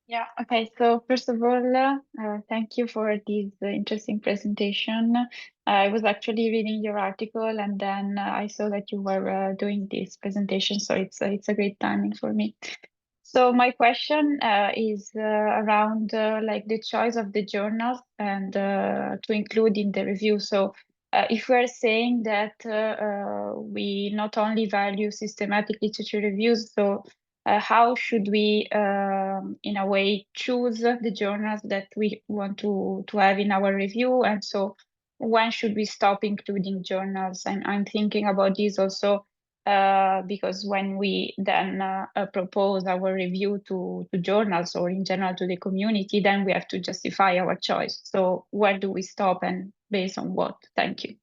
Yeah, okay. So first of all, thank you for this interesting presentation. I was actually reading your article, and then I saw that you were doing this presentation, so it's a great timing for me. So my question is around like the choice of the journals and to include in the review. So if we're saying that we not only value systematic literature reviews, so how should we, in a way, choose the journals that we want to have in our review? And so when should we stop including journals? I'm thinking about this also because when we then propose our review to journals or in general to the community, then we have to justify our choice. So where do we stop and based on what? Thank you.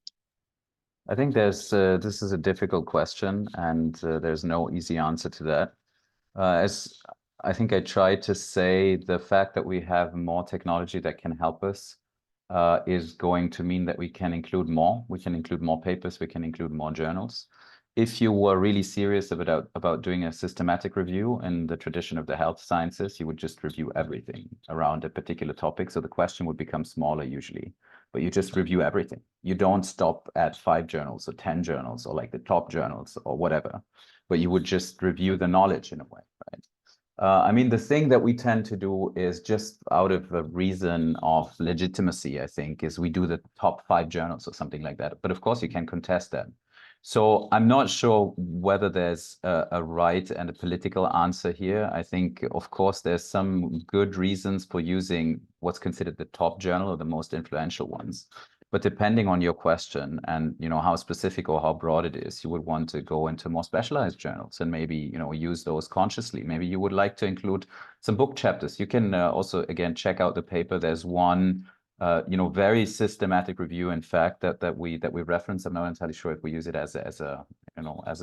I think this is a difficult question, and there's no easy answer to that. As I think I tried to say the fact that we have more technology that can help us is going to mean that we can include more. We can include more papers. We can include more journals. If you were really serious about doing a systematic review in the tradition of the health sciences, you would just review everything around a particular topic. So the question would become smaller usually, but you just review everything. You don't stop at 5 journals or 10 journals or like the top journals or whatever, but you would just review the knowledge in a way, right? I mean, the thing that we tend to do is just out of a reason of legitimacy, I think, is we do the top 5 journals or something like that. But of course, you can contest that. So I'm not sure whether there's a right and a political answer here. I think, of course, there's some good reasons for using what's considered the top journal or the most influential ones. But depending on your question and how specific or how broad it is, you would want to go into more specialized journals and maybe use those consciously. Maybe you would like to include some book chapters. You can also again check out the paper. There's one very systematic review, in fact, that we reference. I'm not entirely sure if we use it as a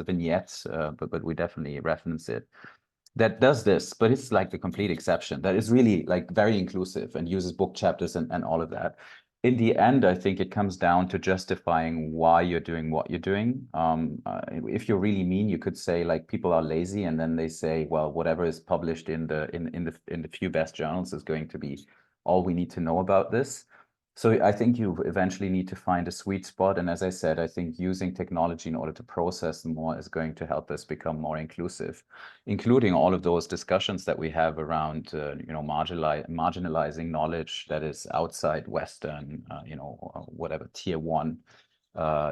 vignette, but we definitely reference it. That does this, but it's like the complete exception. That is really like very inclusive and uses book chapters and all of that. In the end, I think it comes down to justifying why you're doing what you're doing. If you're really mean, you could say like people are lazy, and then they say, well, whatever is published in the few best journals is going to be all we need to know about this. So I think you eventually need to find a sweet spot. And as I said, I think using technology in order to process more is going to help us become more inclusive, including all of those discussions that we have around, marginalizing knowledge that is outside Western, whatever tier 1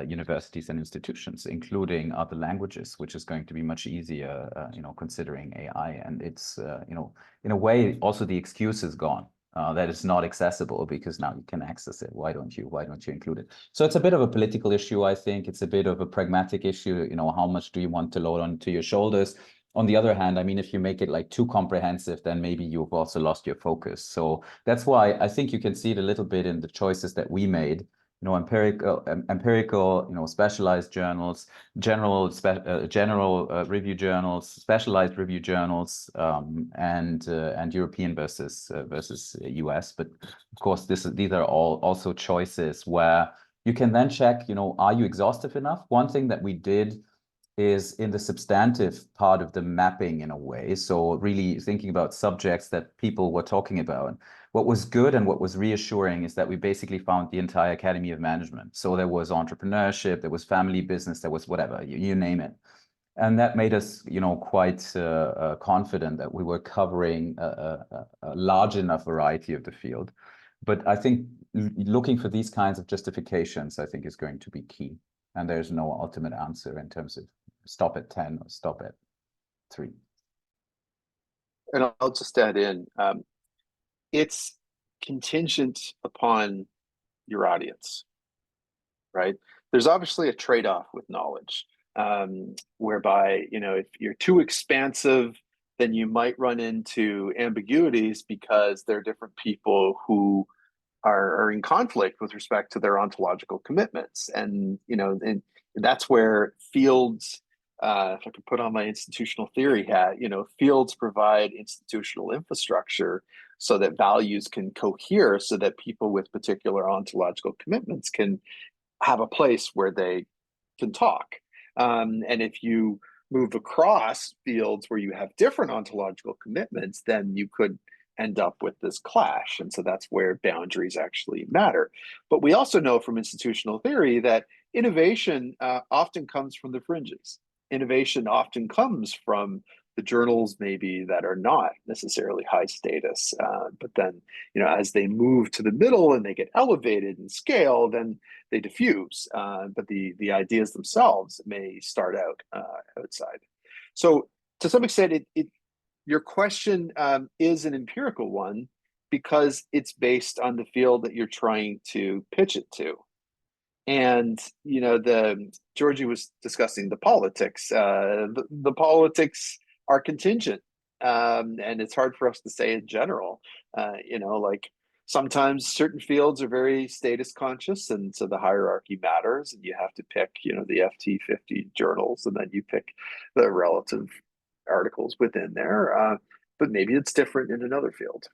universities and institutions, including other languages, which is going to be much easier, considering AI. And it's, in a way, also the excuse is gone. That is not accessible because now you can access it. Why don't you include it? So it's a bit of a political issue, I think. It's a bit of a pragmatic issue. How much do you want to load onto your shoulders? On the other hand, I mean, if you make it like too comprehensive, then maybe you've also lost your focus. So that's why I think you can see it a little bit in the choices that we made. Empirical, specialized journals, general review journals, specialized review journals, and European versus US. But of course, these are all also choices where you can then check, are you exhaustive enough? One thing that we did is in the substantive part of the mapping in a way. So really thinking about subjects that people were talking about. What was good and what was reassuring is that we basically found the entire Academy of Management. So there was entrepreneurship, there was family business, there was whatever, you name it. And that made us, quite confident that we were covering a large enough variety of the field. But I think looking for these kinds of justifications, I think, is going to be key. And there's no ultimate answer in terms of stop at 10 or stop at 3. And I'll just add in, it's contingent upon your audience, right? There's obviously a trade-off with knowledge, whereby, if you're too expansive, then you might run into ambiguities because there are different people who are in conflict with respect to their ontological commitments. And, and that's where fields, if I could put on my institutional theory hat, fields provide institutional infrastructure so that values can cohere, so that people with particular ontological commitments can have a place where they can talk. And if you move across fields where you have different ontological commitments, then you could end up with this clash. And so that's where boundaries actually matter. But we also know from institutional theory that innovation often comes from the fringes. Innovation often comes from the journals maybe that are not necessarily high status, but then, as they move to the middle and they get elevated in scale, then they diffuse. But the ideas themselves may start out outside. So to some extent, your question is an empirical one because it's based on the field that you're trying to pitch it to. And, Gorgi was discussing the politics. The politics are contingent, and it's hard for us to say in general. Like sometimes certain fields are very status conscious, and so the hierarchy matters, and you have to pick, the FT 50 journals, and then you pick the relative articles within there. but maybe it's different in another field.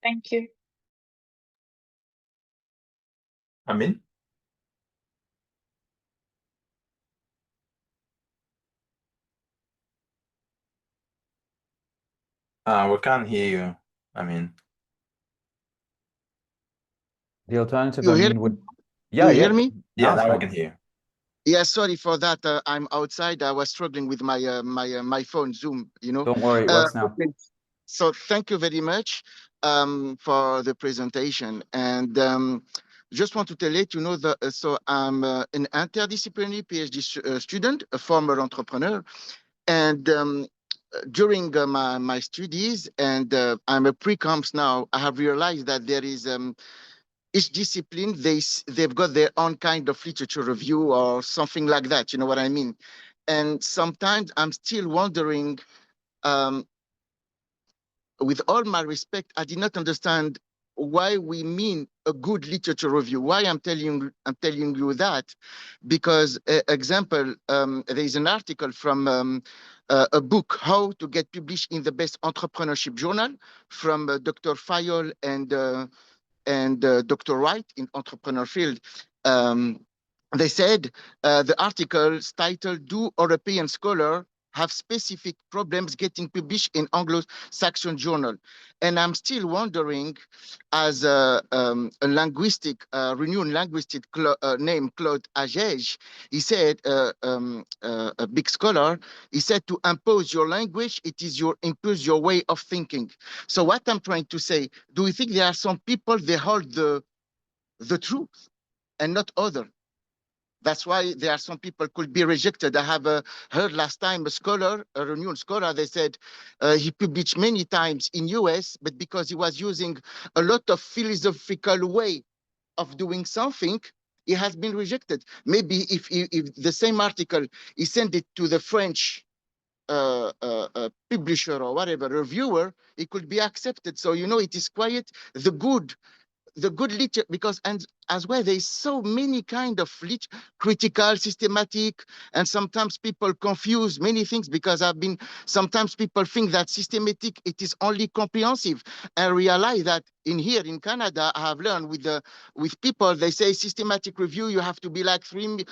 Thank you. Amin? We can't hear you. I mean, The alternative, You I hear mean, would you hear me? yeah, now I fine. can hear you. Yeah, sorry for that. I'm outside. I was struggling with my my phone Zoom, you know. Don't worry, it works now. Okay. So thank you very much for the presentation. And just want to let you know that so I'm an interdisciplinary PhD student, a former entrepreneur. And during my studies, and I'm a pre-comps now, I have realized that there is each discipline, they've got their own kind of literature review or something like that, you know what I mean? And sometimes I'm still wondering, with all my respect, I did not understand why we mean a good literature review. Why I'm telling you that, because example, there is an article from a book, How to Get Published in the Best Entrepreneurship Journal, from Dr. Fayol and Dr. Wright in entrepreneur field. They said the article's titled, "Do European Scholars Have Specific Problems Getting Published in Anglo-Saxon Journal?" And I'm still wondering, as a renowned linguistic named Claude Agege, he said, a big scholar, he said, to impose your language, it is impose your way of thinking. So what I'm trying to say, do you think there are some people, they hold the truth and not other? That's why there are some people could be rejected. I have heard last time a scholar, a renowned scholar, they said he published many times in US, but because he was using a lot of philosophical way of doing something, he has been rejected. Maybe if the same article, he sent it to the French publisher or whatever, reviewer, it could be accepted. So, you know, it is quite the good literature, because, and as well, there's so many kind of critical, systematic, and sometimes people confuse many things, because sometimes people think that systematic, it is only comprehensive, and realize that here in Canada, I have learned with people, they say systematic review, you have to be like 3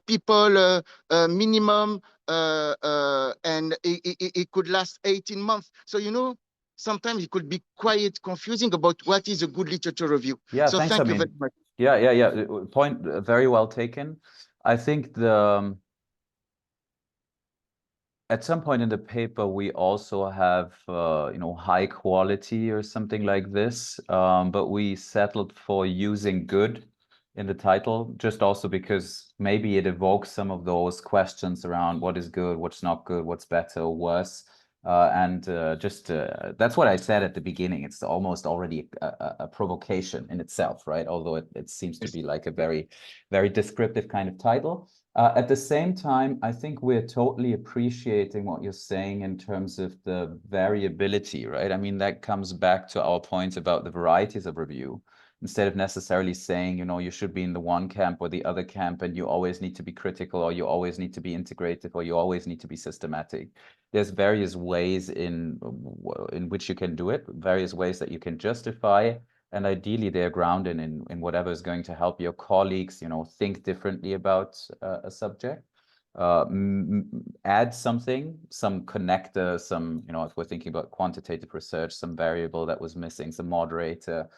people minimum, and it could last 18 months. So, you know, sometimes it could be quite confusing about what is a good literature review. Yeah, So thanks, thank you Amin. very much. Yeah. Point very well taken. I think at some point in the paper, we also have, you know, high quality or something like this, but we settled for using good in the title, just also because maybe it evokes some of those questions around what is good, what's not good, what's better or worse. That's what I said at the beginning. It's almost already a provocation in itself, right? Although it seems to be like a very, very descriptive kind of title. At the same time, I think we're totally appreciating what you're saying in terms of the variability, right? I mean, that comes back to our point about the varieties of review. Instead of necessarily saying, you know, you should be in the one camp or the other camp, and you always need to be critical, or you always need to be integrative, or you always need to be systematic. There's various ways in which you can do it, various ways that you can justify. And ideally, they're grounded in whatever is going to help your colleagues, you know, think differently about a subject. Add something, some connector, some, you know, if we're thinking about quantitative research, some variable that was missing, some moderator.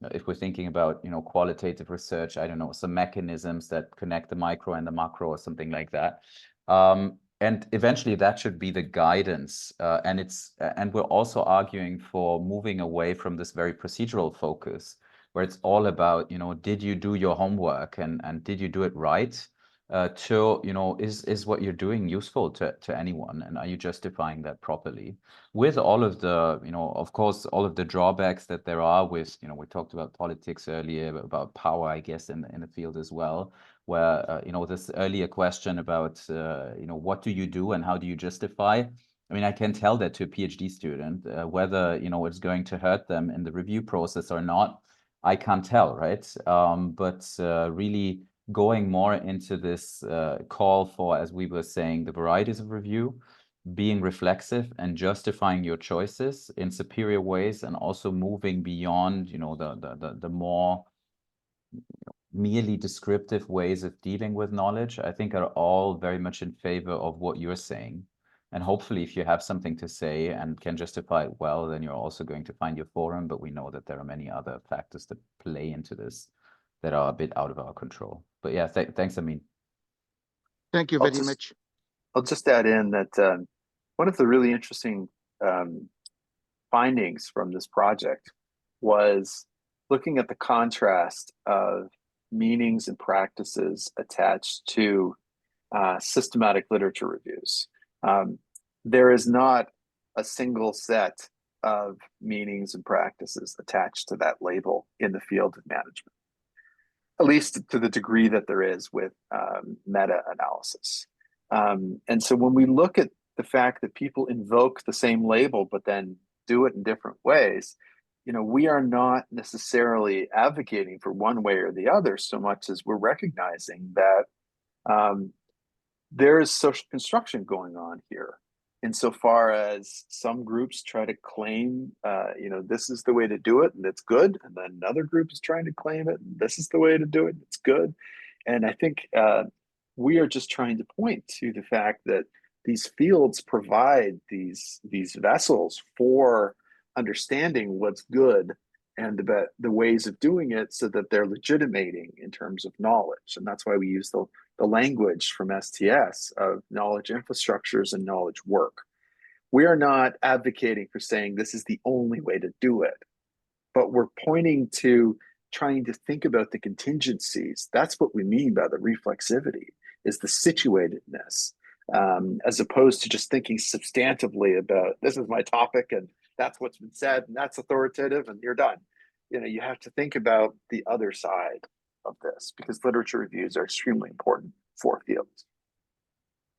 If we're thinking about, you know, qualitative research, I don't know, some mechanisms that connect the micro and the macro or something like that. And eventually that should be the guidance. And we're also arguing for moving away from this very procedural focus, where it's all about, you know, did you do your homework and did you do it right? To, you know, is what you're doing useful to anyone, and are you justifying that properly? With all of the, you know, of course, all of the drawbacks that there are with, you know, we talked about politics earlier, about power, I guess, in the field as well, where, you know, this earlier question about, you know, what do you do and how do you justify? I mean, I can tell that to a PhD student, whether, you know, it's going to hurt them in the review process or not, I can't tell, right? But really going more into this call for, as we were saying, the varieties of review, being reflexive and justifying your choices in superior ways, and also moving beyond, you know, the more merely descriptive ways of dealing with knowledge, I think are all very much in favor of what you're saying. And hopefully, if you have something to say and can justify it well, then you're also going to find your forum. But we know that there are many other factors that play into this that are a bit out of our control. But yeah, thanks, Amin. Thank you very much. I'll just add in that one of the really interesting findings from this project was looking at the contrast of meanings and practices attached to systematic literature reviews. There is not a single set of meanings and practices attached to that label in the field of management, at least to the degree that there is with meta-analysis. And so when we look at the fact that people invoke the same label, but then do it in different ways, you know, we are not necessarily advocating for one way or the other so much as we're recognizing that there is social construction going on here, insofar as some groups try to claim, you know, this is the way to do it and it's good, and then another group is trying to claim it and this is the way to do it and it's good. And I think we are just trying to point to the fact that these fields provide these vessels for understanding what's good and the ways of doing it, so that they're legitimating in terms of knowledge. And that's why we use the language from STS of knowledge infrastructures and knowledge work. We are not advocating for saying this is the only way to do it, but we're pointing to trying to think about the contingencies. That's what we mean by the reflexivity, is the situatedness, as opposed to just thinking substantively about, this is my topic and that's what's been said and that's authoritative and you're done. You know, you have to think about the other side of this, because literature reviews are extremely important for fields.